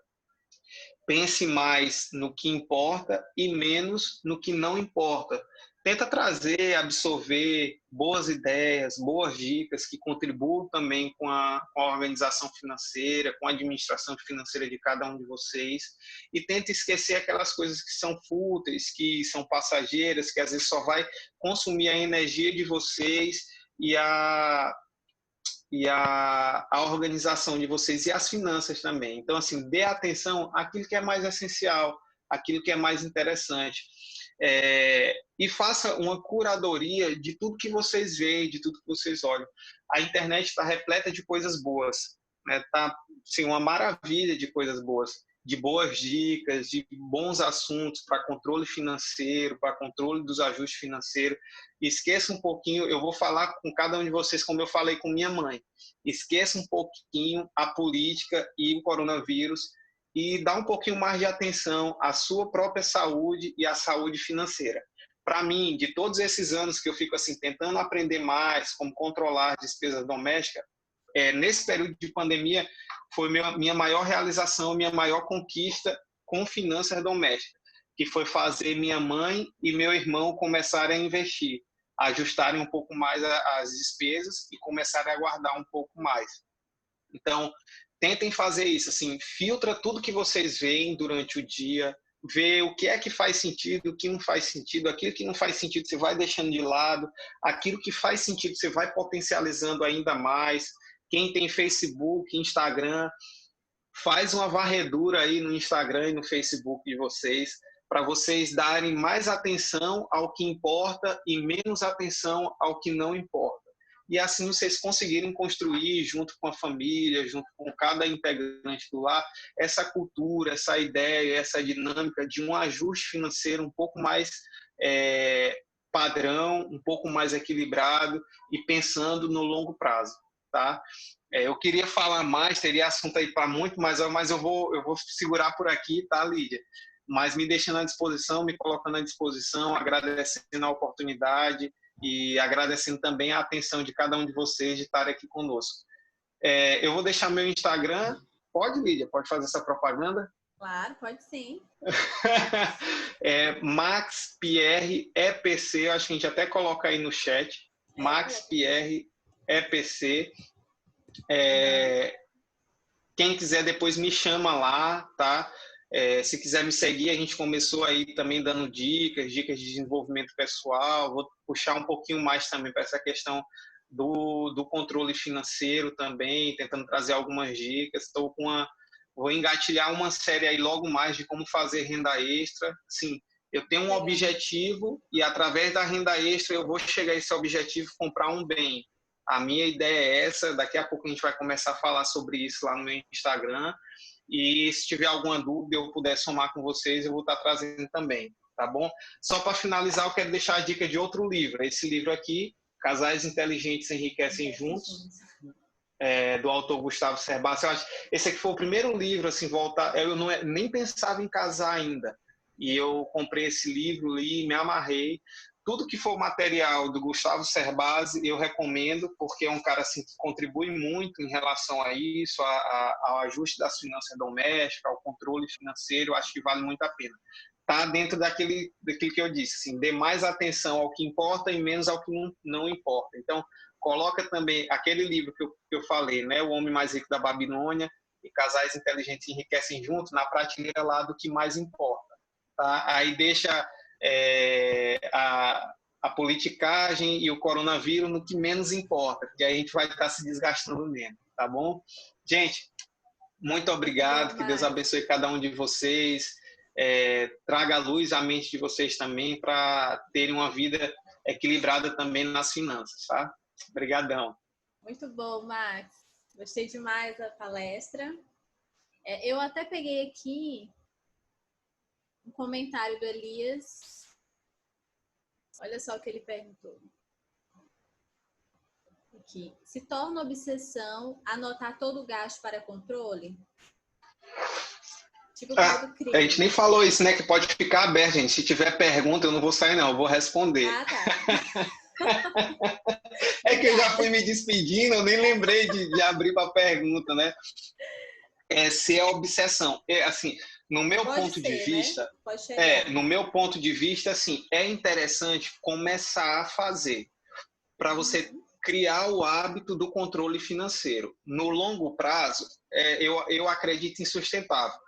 Pense mais no que importa e menos no que não importa. Tenta trazer, absorver boas ideias, boas dicas que contribuam também com a organização financeira, com a administração financeira de cada um de vocês. E tenta esquecer aquelas coisas que são fúteis, que são passageiras, que às vezes só vai consumir a energia de vocês e a organização de vocês e as finanças também. Então, assim, dê atenção àquilo que é mais essencial, àquilo que é mais interessante. E faça uma curadoria de tudo que vocês veem, de tudo que vocês olham. A internet está repleta de coisas boas, né? Tá, assim, uma maravilha de coisas boas, de boas dicas, de bons assuntos para controle financeiro, para controle dos ajustes financeiros. Esqueça um pouquinho, eu vou falar com cada um de vocês como eu falei com minha mãe. Esqueça um pouquinho a política e o coronavírus e dá um pouquinho mais de atenção à sua própria saúde e à saúde financeira. Para mim, de todos esses anos que eu fico assim tentando aprender mais como controlar despesas domésticas, nesse período de pandemia foi minha maior realização, minha maior conquista com finanças domésticas, que foi fazer minha mãe e meu irmão começarem a investir, ajustarem um pouco mais as despesas e começarem a guardar um pouco mais. Então, tentem fazer isso, assim, filtra tudo que vocês veem durante o dia, vê o que é que faz sentido, o que não faz sentido, aquilo que não faz sentido você vai deixando de lado, aquilo que faz sentido você vai potencializando ainda mais. Quem tem Facebook, Instagram, faz uma varredura aí no Instagram e no Facebook de vocês, para vocês darem mais atenção ao que importa e menos atenção ao que não importa. E assim vocês conseguirem construir, junto com a família, junto com cada integrante do lar, essa cultura, essa ideia, essa dinâmica de um ajuste financeiro um pouco mais padrão, um pouco mais equilibrado e pensando no longo prazo, tá? Eu queria falar mais, teria assunto aí para muito, mas eu vou segurar por aqui, tá, Lídia? Mas me deixando à disposição, me colocando à disposição, agradecendo a oportunidade e agradecendo também a atenção de cada um de vocês de estar aqui conosco. Eu vou deixar meu Instagram. Pode, Lídia? Pode fazer essa propaganda? Claro, pode sim. Max Pierre EPC, acho que a gente até coloca aí no chat. Max Pierre EPC. Quem quiser depois me chama lá, tá? Se quiser me seguir, a gente começou aí também dando dicas de desenvolvimento pessoal. Vou puxar um pouquinho mais também para essa questão do controle financeiro também, tentando trazer algumas dicas. Vou engatilhar uma série aí logo mais de como fazer renda extra. Sim, eu tenho um objetivo e através da renda extra eu vou chegar a esse objetivo, comprar um bem. A minha ideia é essa, daqui a pouco a gente vai começar a falar sobre isso lá no meu Instagram, e se tiver alguma dúvida eu puder somar com vocês, eu vou estar trazendo também, tá bom? Só para finalizar, eu quero deixar a dica de outro livro, esse livro aqui, Casais Inteligentes Enriquecem Juntos, do autor Gustavo Cerbasi. Esse aqui foi o primeiro livro, assim, eu não, nem pensava em casar ainda, e eu comprei esse livro, li, me amarrei. Tudo que for material do Gustavo Cerbasi, eu recomendo, porque é um cara assim, que contribui muito em relação a isso, ao ajuste das finanças domésticas, ao controle financeiro, eu acho que vale muito a pena. Está dentro daquilo que eu disse, assim, dê mais atenção ao que importa e menos ao que não importa. Então, coloca também aquele livro que eu falei, né, O Homem Mais Rico da Babilônia e Casais Inteligentes Enriquecem Juntos, na prateleira lá do que mais importa. Tá? Aí deixa a politicagem e o coronavírus no que menos importa, porque aí a gente vai estar se desgastando mesmo, tá bom? Gente, muito obrigado, que Deus abençoe cada um de vocês, traga à luz a mente de vocês também para terem uma vida equilibrada também nas finanças, tá? Obrigadão. Muito bom, Max. Gostei demais da palestra. Eu até peguei aqui um comentário do Elias. Olha só o que ele perguntou. Aqui. Se torna obsessão anotar todo o gasto para controle? Tipo a gente nem falou isso, né? Que pode ficar aberto, gente. Se tiver pergunta, eu não vou sair, não. Eu vou responder. Ah, tá. É que eu já fui me despedindo, eu nem lembrei de abrir para pergunta, né? Se é obsessão. Assim, no meu ponto de vista, no meu ponto de vista, assim, é interessante começar a fazer para você criar o hábito do controle financeiro. No longo prazo, eu acredito insustentável.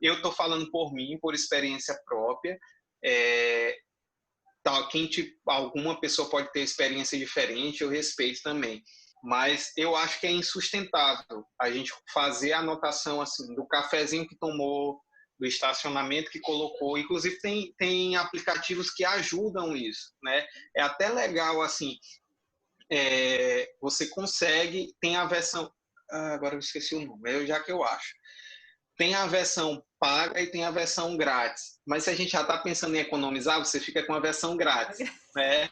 Eu estou falando por mim, por experiência própria. Alguma pessoa pode ter experiência diferente, eu respeito também. Mas eu acho que é insustentável a gente fazer a anotação assim, do cafezinho que tomou, do estacionamento que colocou. Inclusive, tem aplicativos que ajudam isso, né? É até legal, assim, você consegue, tem a versão... agora eu esqueci o nome, já que eu acho. Tem a versão paga e tem a versão grátis. Mas se a gente já está pensando em economizar, você fica com a versão grátis, né?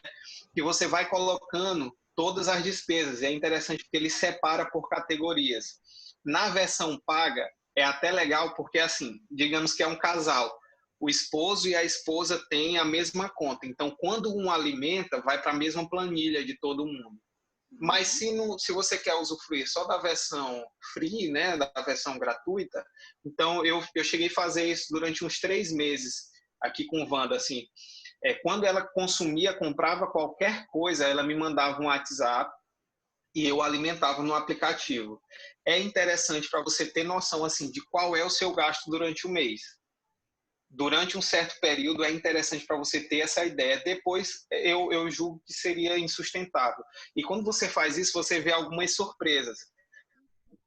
Que você vai colocando todas as despesas. E é interessante porque ele separa por categorias. Na versão paga, é até legal porque, assim, digamos que é um casal. O esposo e a esposa têm a mesma conta. Então, quando um alimenta, vai para a mesma planilha de todo mundo. Mas se você quer usufruir só da versão free, né, da versão gratuita, então eu cheguei a fazer isso durante uns 3 meses aqui com Wanda, assim. Quando ela consumia, comprava qualquer coisa, ela me mandava um WhatsApp e eu alimentava no aplicativo. É interessante para você ter noção assim de qual é o seu gasto durante o mês. Durante um certo período é interessante para você ter essa ideia. Depois eu julgo que seria insustentável. E quando você faz isso, você vê algumas surpresas.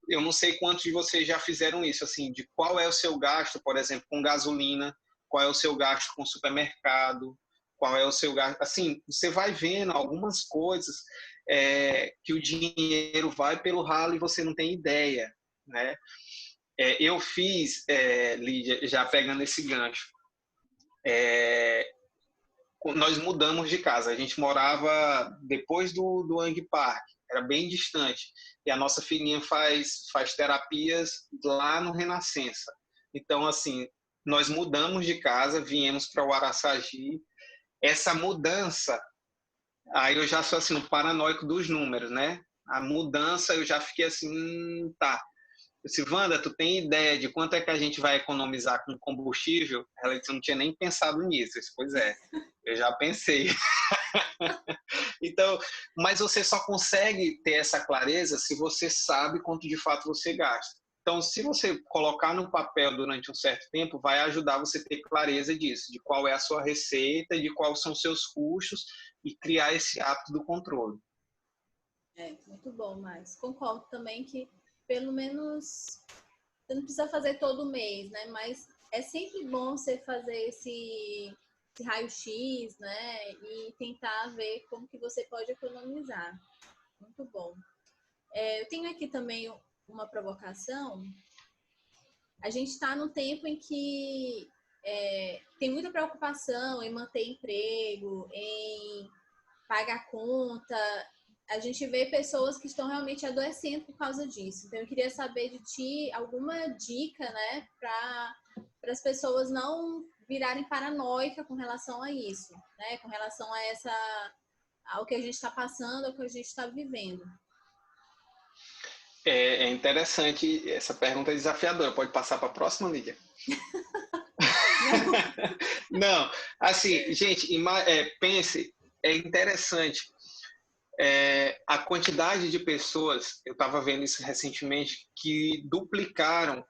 Eu não sei quantos de vocês já fizeram isso, assim, de qual é o seu gasto, por exemplo, com gasolina, qual é o seu gasto com supermercado, qual é o seu gasto. Assim, você vai vendo algumas coisas que o dinheiro vai pelo ralo e você não tem ideia, né? Eu fiz, Lídia, já pegando esse gancho, nós mudamos de casa. A gente morava depois do Ang Park, era bem distante. E a nossa filhinha faz terapias lá no Renascença. Então, assim, nós mudamos de casa, viemos para o Araçagi. Essa mudança, aí eu já sou assim, um paranoico dos números, né? A mudança, eu já fiquei assim, tá. Eu disse, Wanda, tu tem ideia de quanto é que a gente vai economizar com combustível? Ela disse, eu não tinha nem pensado nisso. Eu disse, pois é, eu já pensei. Então, mas você só consegue ter essa clareza se você sabe quanto de fato você gasta. Então, se você colocar no papel durante um certo tempo, vai ajudar você a ter clareza disso, de qual é a sua receita, de quais são os seus custos e criar esse hábito do controle. Muito bom, mas concordo também que pelo menos você não precisa fazer todo mês, né? Mas é sempre bom você fazer esse raio-x, né? E tentar ver como que você pode economizar. Muito bom. Eu tenho aqui também uma provocação. A gente está num tempo em que tem muita preocupação em manter emprego, em pagar conta. A gente vê pessoas que estão realmente adoecendo por causa disso. Então, eu queria saber de ti alguma dica, né, para as pessoas não virarem paranoicas com relação a isso, né, com relação ao que a gente está passando, ao que a gente está vivendo. É interessante, essa pergunta é desafiadora. Pode passar para a próxima, Lídia? Não, assim, gente, pense, é interessante. A quantidade de pessoas, eu estava vendo isso recentemente, que duplicaram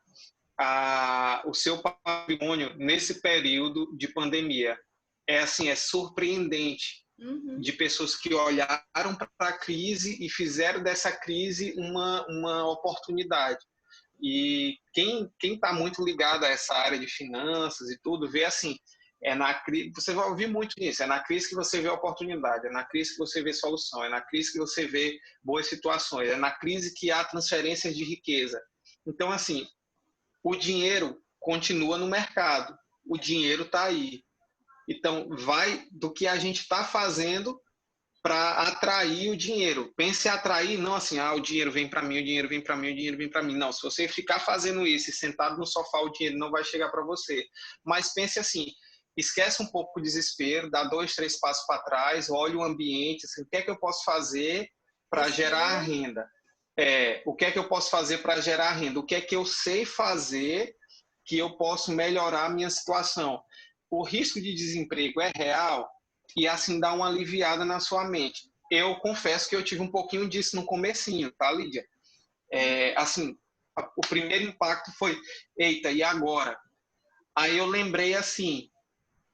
o seu patrimônio nesse período de pandemia. Assim, é surpreendente. De pessoas que olharam para a crise e fizeram dessa crise uma oportunidade. E quem está muito ligado a essa área de finanças e tudo, vê assim, você vai ouvir muito isso, é na crise que você vê oportunidade, é na crise que você vê solução, é na crise que você vê boas situações, é na crise que há transferências de riqueza. Então, assim, o dinheiro continua no mercado, o dinheiro está aí. Então, vai do que a gente está fazendo para atrair o dinheiro. Pense em atrair, não assim, o dinheiro vem para mim, o dinheiro vem para mim, o dinheiro vem para mim. Não, se você ficar fazendo isso e sentado no sofá, o dinheiro não vai chegar para você. Mas pense assim, esquece um pouco o desespero, dá 2, 3 passos para trás, olha o ambiente, assim, o que é que eu posso fazer para gerar renda? O que é que eu posso fazer para gerar renda? O que é que eu sei fazer que eu posso melhorar a minha situação? O risco de desemprego é real e assim dá uma aliviada na sua mente. Eu confesso que eu tive um pouquinho disso no comecinho, tá, Lídia? Assim, o primeiro impacto foi, eita, e agora? Aí eu lembrei assim,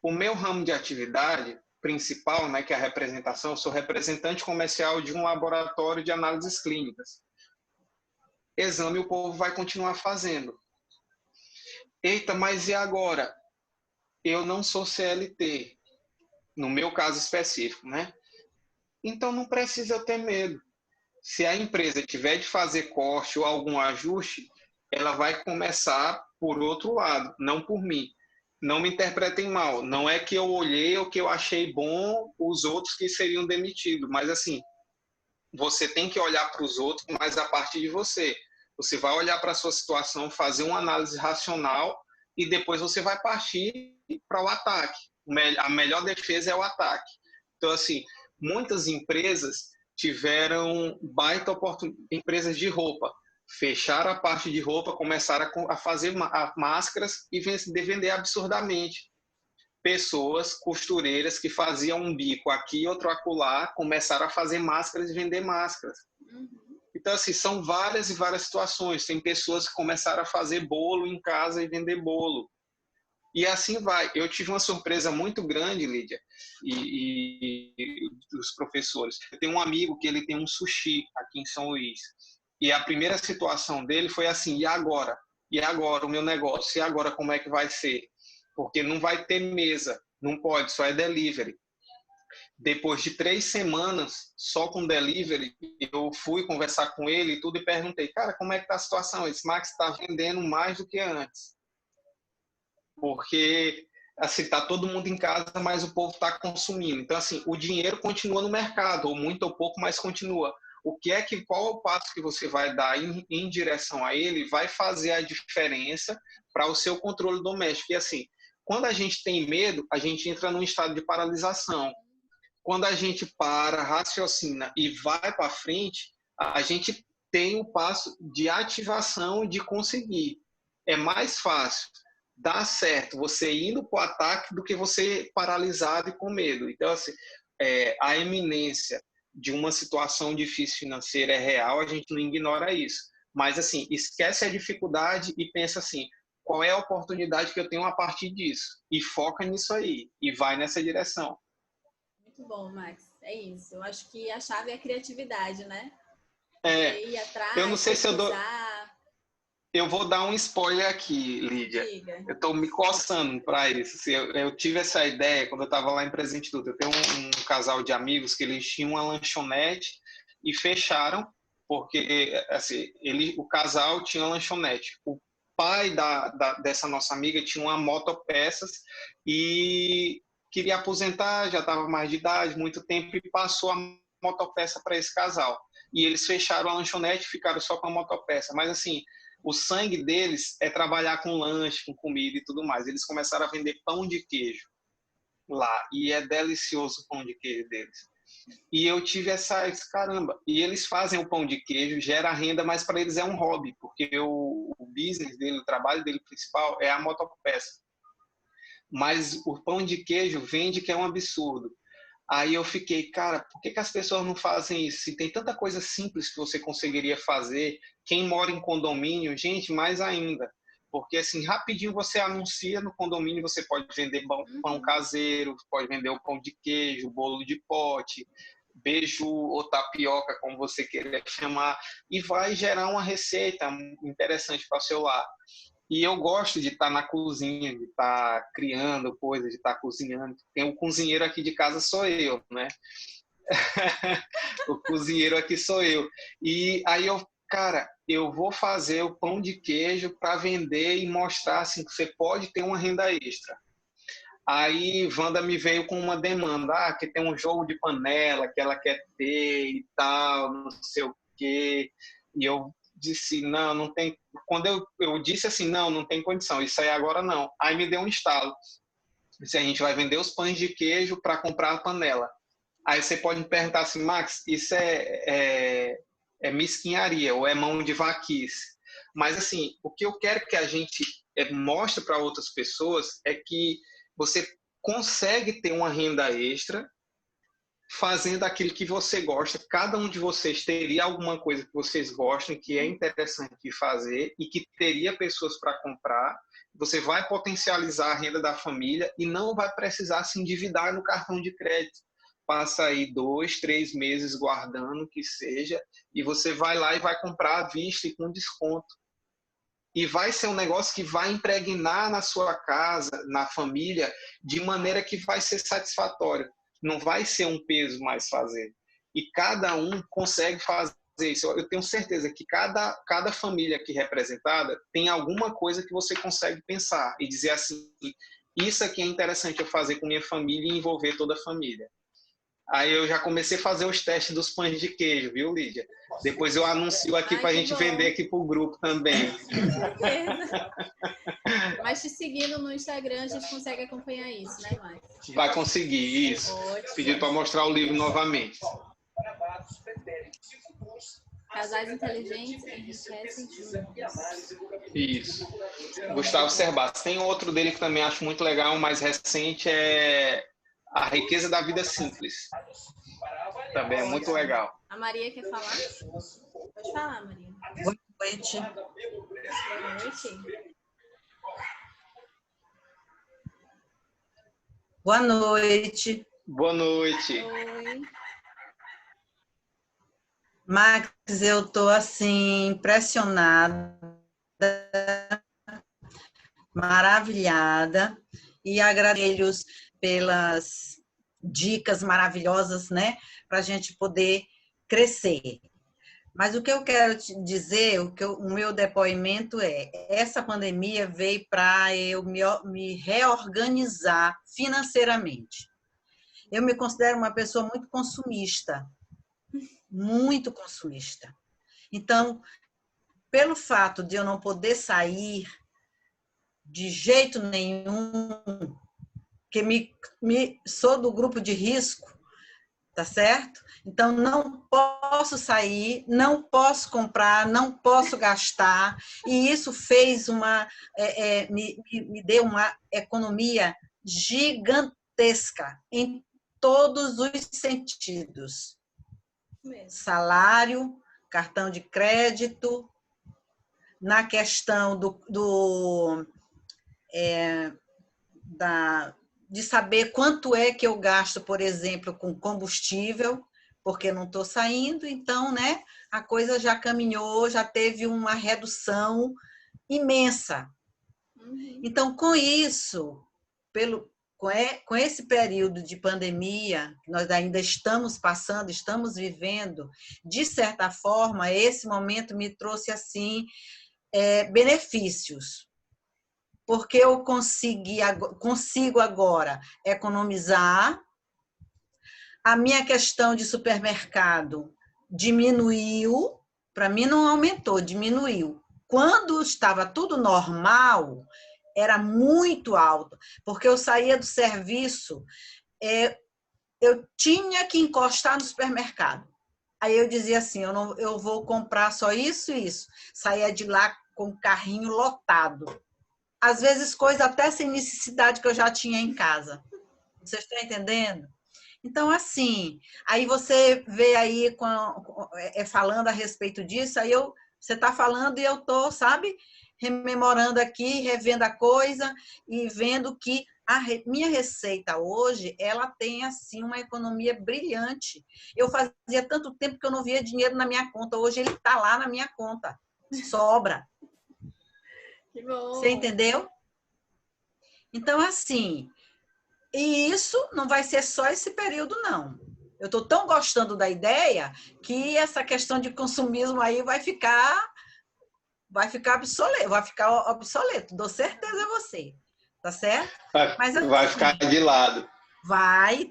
o meu ramo de atividade principal, né, que é a representação, eu sou representante comercial de um laboratório de análises clínicas. Exame o povo vai continuar fazendo. Eita, mas e agora? Eu não sou CLT, no meu caso específico, né? Então não precisa ter medo. Se a empresa tiver de fazer corte ou algum ajuste, ela vai começar por outro lado, não por mim. Não me interpretem mal, não é que eu olhei o que eu achei bom os outros que seriam demitidos, mas assim, você tem que olhar para os outros, mas a partir de você. Você vai olhar para a sua situação, fazer uma análise racional e depois você vai partir para o ataque. A melhor defesa é o ataque. Então, assim, muitas empresas tiveram baita oportunidade, empresas de roupa, fecharam a parte de roupa, começaram a fazer máscaras e vender absurdamente. Pessoas, costureiras que faziam um bico aqui, outro acolá, começaram a fazer máscaras e vender máscaras. Então, assim, são várias e várias situações. Tem pessoas que começaram a fazer bolo em casa e vender bolo. E assim vai. Eu tive uma surpresa muito grande, Lídia, e dos professores. Eu tenho um amigo que ele tem um sushi aqui em São Luís. E a primeira situação dele foi assim, e agora? E agora o meu negócio? E agora como é que vai ser? Porque não vai ter mesa, não pode, só é delivery. Depois de 3 semanas só com delivery, eu fui conversar com ele e tudo e perguntei, cara, como é que tá a situação? Ele disse, Max, está vendendo mais do que antes. Porque assim, tá todo mundo em casa, mas o povo está consumindo. Então, assim, o dinheiro continua no mercado, ou muito ou pouco, mas continua. Qual é o passo que você vai dar em direção a ele vai fazer a diferença para o seu controle doméstico. E assim, quando a gente tem medo, a gente entra num estado de paralisação. Quando a gente para, raciocina e vai para frente, a gente tem o passo de ativação de conseguir. É mais fácil dar certo você indo para o ataque do que você paralisado e com medo. Então, assim, a eminência de uma situação difícil financeira é real, a gente não ignora isso. Mas, assim, esquece a dificuldade e pensa assim, qual é a oportunidade que eu tenho a partir disso? E foca nisso aí, e vai nessa direção. Muito bom, Max. É isso. Eu acho que a chave é a criatividade, né? Ir Eu não atrás, sei se eu dou... pesquisar. Eu vou dar um spoiler aqui, Lídia. Diga. Eu estou me coçando para isso. Assim, eu tive essa ideia quando eu estava lá em Presidente Dutra. Eu tenho um casal de amigos que eles tinham uma lanchonete e fecharam, porque assim, o casal tinha uma lanchonete. O pai dessa nossa amiga tinha uma motopeças e queria aposentar, já estava mais de idade, muito tempo, e passou a motopeça para esse casal. E eles fecharam a lanchonete, ficaram só com a motopeça. Mas assim, o sangue deles é trabalhar com lanche, com comida e tudo mais. Eles começaram a vender pão de queijo lá, e é delicioso o pão de queijo deles. E eu tive caramba, e eles fazem o pão de queijo, gera renda, mas para eles é um hobby, porque o business dele, o trabalho dele principal é a motopeça. Mas o pão de queijo vende que é um absurdo. Aí eu fiquei, cara, por que as pessoas não fazem isso? Se tem tanta coisa simples que você conseguiria fazer, quem mora em condomínio, gente, mais ainda. Porque assim, rapidinho você anuncia no condomínio, você pode vender pão caseiro, pode vender o pão de queijo, bolo de pote, beiju ou tapioca, como você queira chamar, e vai gerar uma receita interessante para o seu lar. E eu gosto de estar na cozinha, de estar criando coisas, de estar cozinhando. Tem um cozinheiro aqui de casa, sou eu, né? O cozinheiro aqui sou eu. E aí cara, eu vou fazer o pão de queijo para vender e mostrar assim, que você pode ter uma renda extra. Aí Wanda me veio com uma demanda, que tem um jogo de panela que ela quer ter e tal, não sei o quê. E eu disse, não tem. Quando eu disse assim, não tem condição, isso aí agora não. Aí me deu um estalo. Disse, a gente vai vender os pães de queijo para comprar a panela. Aí você pode me perguntar assim, Max, isso é mesquinharia ou é mão de vaquice? Mas assim, o que eu quero que a gente mostre para outras pessoas é que você consegue ter uma renda extra fazendo aquilo que você gosta. Cada um de vocês teria alguma coisa que vocês gostam, que é interessante de fazer e que teria pessoas para comprar. Você vai potencializar a renda da família e não vai precisar se endividar no cartão de crédito. Passa aí 2, 3 meses guardando, que seja, e você vai lá e vai comprar à vista e com desconto. E vai ser um negócio que vai impregnar na sua casa, na família, de maneira que vai ser satisfatório. Não vai ser um peso mais fazer. E cada um consegue fazer isso. Eu tenho certeza que cada família aqui representada tem alguma coisa que você consegue pensar e dizer assim, isso aqui é interessante eu fazer com minha família e envolver toda a família. Aí eu já comecei a fazer os testes dos pães de queijo, viu, Lídia? Depois eu anuncio aqui para a gente vender aqui para o grupo também. Com certeza. Mas te seguindo no Instagram, a gente consegue acompanhar isso, né, Max? Vai conseguir, isso. Pedido para mostrar o livro novamente. Casais inteligentes enriquecem juntos. Isso. Gustavo Cerbasi. Tem outro dele que também acho muito legal, mais recente, é A Riqueza da Vida Simples. Também é muito legal. A Maria quer falar? Pode falar, Maria. Boa noite. Boa noite. Boa noite. Boa noite. Oi. Max, eu estou assim, impressionada, maravilhada, e agradeço pelas dicas maravilhosas, né, para a gente poder crescer. Mas o que eu quero te dizer, o meu depoimento essa pandemia veio para eu me reorganizar financeiramente. Eu me considero uma pessoa muito consumista. Muito consumista. Então, pelo fato de eu não poder sair de jeito nenhum, que sou do grupo de risco, tá certo? Então, não posso sair, não posso comprar, não posso gastar, e isso fez me deu uma economia gigantesca em todos os sentidos. Salário, cartão de crédito, na questão de saber quanto é que eu gasto, por exemplo, com combustível, porque não estou saindo, então, né, a coisa já caminhou, já teve uma redução imensa. Então, com isso, com esse período de pandemia, que nós ainda estamos passando, estamos vivendo, de certa forma, esse momento me trouxe, assim, benefícios. Porque eu consigo agora economizar, a minha questão de supermercado diminuiu, para mim não aumentou, diminuiu. Quando estava tudo normal, era muito alto, porque eu saía do serviço, eu tinha que encostar no supermercado. Aí eu dizia assim, eu vou comprar só isso e isso. Saía de lá com o carrinho lotado. Às vezes, coisa até sem necessidade que eu já tinha em casa. Você está entendendo? Então, assim, aí você vê aí falando a respeito disso, aí você está falando e eu estou, sabe, rememorando aqui, revendo a coisa e vendo que a minha receita hoje, ela tem, assim, uma economia brilhante. Eu fazia tanto tempo que eu não via dinheiro na minha conta, hoje ele está lá na minha conta, sobra. Que bom. Você entendeu? Então, assim, e isso não vai ser só esse período, não. Eu estou tão gostando da ideia que essa questão de consumismo aí vai ficar obsoleto. Dou certeza a você. Tá certo? Mas, assim, vai ficar de lado. Vai,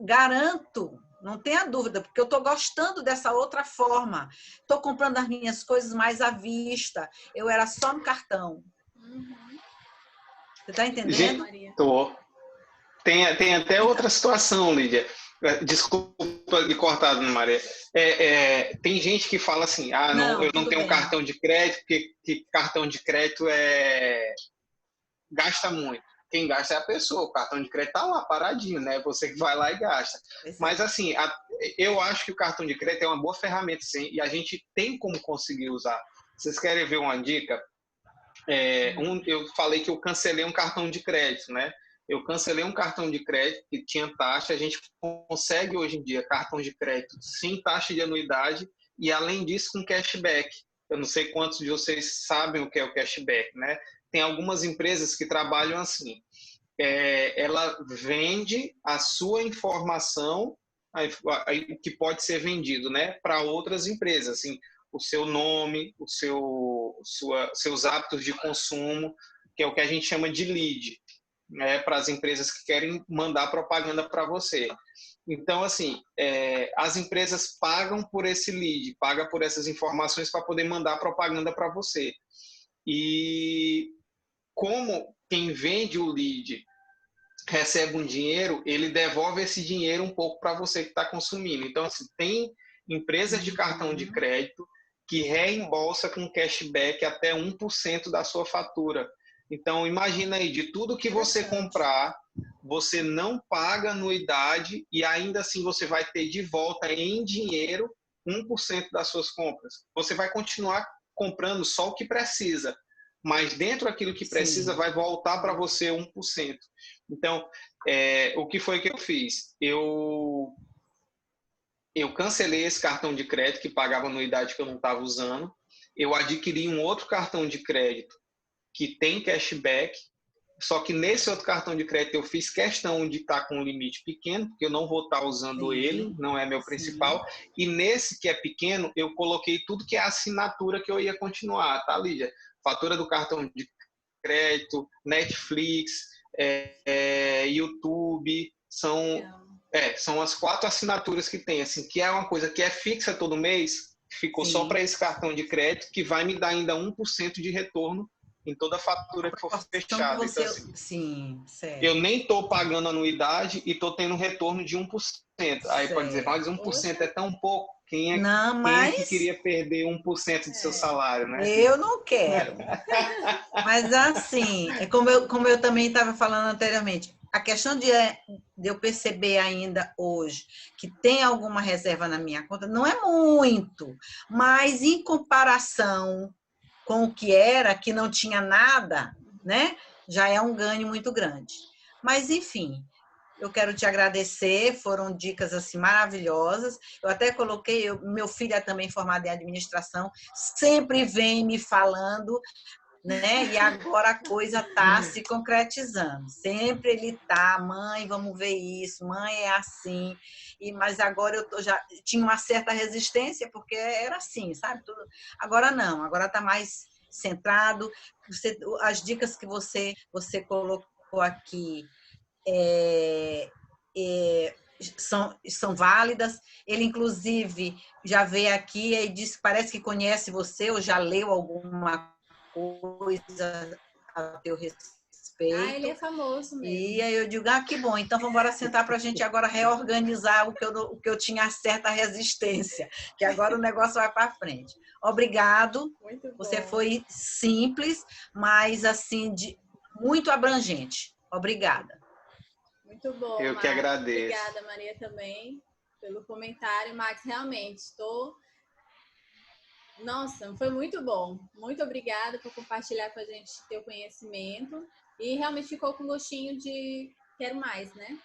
garanto, não tenha dúvida, porque eu estou gostando dessa outra forma. Estou comprando as minhas coisas mais à vista. Eu era só no cartão. Você está entendendo? Estou. Tem até outra situação, Lídia. Desculpa de cortar, Dona Maria. Tem gente que fala assim, eu não tenho um cartão de crédito, porque cartão de crédito gasta muito. Quem gasta é a pessoa, o cartão de crédito está lá, paradinho, né? Você que vai lá e gasta. Mas, assim, eu acho que o cartão de crédito é uma boa ferramenta, sim, e a gente tem como conseguir usar. Vocês querem ver uma dica? Eu falei que eu cancelei um cartão de crédito, né? Eu cancelei um cartão de crédito que tinha taxa. A gente consegue hoje em dia cartão de crédito sem taxa de anuidade e, além disso, com cashback. Eu não sei quantos de vocês sabem o que é o cashback, né? Tem algumas empresas que trabalham assim. Ela vende a sua informação, que pode ser vendido, né, para outras empresas, assim, o seu nome, seus hábitos de consumo, que é o que a gente chama de lead, né, para as empresas que querem mandar propaganda para você. Então, assim, as empresas pagam por esse lead, pagam por essas informações para poder mandar propaganda para você. E como quem vende o lead recebe um dinheiro, ele devolve esse dinheiro um pouco para você que está consumindo. Então, assim, tem empresas de cartão de crédito que reembolsa com cashback até 1% da sua fatura. Então, imagina aí, de tudo que você comprar, você não paga anuidade e ainda assim você vai ter de volta em dinheiro 1% das suas compras. Você vai continuar comprando só o que precisa, mas dentro daquilo que precisa vai voltar para você 1%. Então, o que foi que eu fiz? Eu cancelei esse cartão de crédito que pagava anuidade que eu não estava usando. Eu adquiri um outro cartão de crédito que tem cashback, só que nesse outro cartão de crédito eu fiz questão de estar com um limite pequeno, porque eu não vou estar usando ele, não é meu principal. E nesse que é pequeno, eu coloquei tudo que é assinatura que eu ia continuar, tá, Lídia? Fatura do cartão de crédito, Netflix, YouTube, são as 4 assinaturas que tem, assim, que é uma coisa que é fixa todo mês, ficou só para esse cartão de crédito, que vai me dar ainda 1% de retorno em toda a fatura que for fechada. Então, assim, eu nem estou pagando anuidade e estou tendo um retorno de 1%. Aí pode dizer, mas 1% é tão pouco. Quem é que queria perder 1% do seu salário, né? Eu não quero. Mas, assim, como eu também estava falando anteriormente, a questão de eu perceber ainda hoje que tem alguma reserva na minha conta, não é muito, mas em comparação com o que era, que não tinha nada, né? Já é um ganho muito grande. Mas, enfim, eu quero te agradecer, foram dicas assim maravilhosas. Eu até coloquei, meu filho é também formado em administração, sempre vem me falando, né? E agora a coisa está se concretizando. Sempre ele tá, mãe, vamos ver isso, mãe é assim. Mas agora já tinha uma certa resistência, porque era assim, sabe? Tudo. Agora não, agora está mais centrado. As dicas que você colocou aqui são válidas. Ele, inclusive, já veio aqui e disse que parece que conhece você ou já leu alguma coisa a teu respeito. Ele é famoso mesmo. E aí eu digo, que bom, então vamos embora sentar para a gente agora reorganizar o que eu tinha certa resistência, que agora o negócio vai para frente. Obrigado. Muito bom. Você foi simples, mas assim, muito abrangente. Obrigada. Muito bom, Eu Max. que agradeço. Obrigada, Maria, também, pelo comentário. Max, realmente, Nossa, foi muito bom. Muito obrigada por compartilhar com a gente teu conhecimento. E realmente ficou com gostinho de quero mais, né?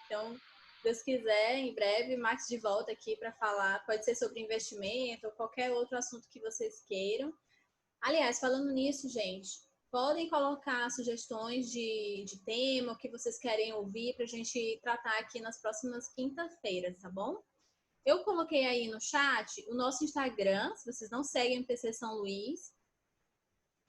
Então, se Deus quiser, em breve, Max de volta aqui para falar. Pode ser sobre investimento ou qualquer outro assunto que vocês queiram. Aliás, falando nisso, gente, podem colocar sugestões de tema, o que vocês querem ouvir para a gente tratar aqui nas próximas quinta-feiras, tá bom? Eu coloquei aí no chat o nosso Instagram, se vocês não seguem MPC São Luís,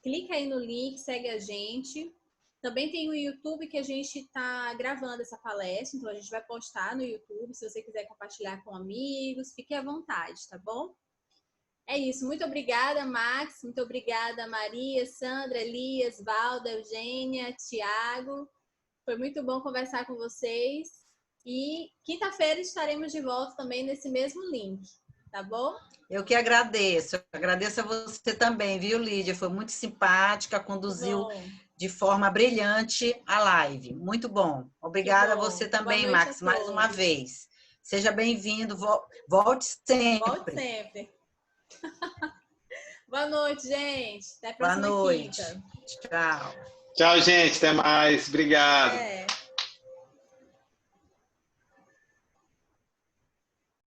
clica aí no link, segue a gente. Também tem o YouTube que a gente está gravando essa palestra, então a gente vai postar no YouTube, se você quiser compartilhar com amigos, fique à vontade, tá bom? É isso, muito obrigada, Max, muito obrigada, Maria, Sandra, Elias, Valda, Eugênia, Tiago. Foi muito bom conversar com vocês. E quinta-feira estaremos de volta também nesse mesmo link, tá bom? Eu que agradeço. Agradeço a você também, viu, Lídia? Foi muito simpática, conduziu de forma brilhante a live. Muito bom. Obrigada a você também, Max, mais uma vez. Seja bem-vindo. Volte sempre. Volte sempre. Boa noite, gente. Até a próxima quinta. Boa noite. Tchau. Tchau, gente. Até mais. Obrigado.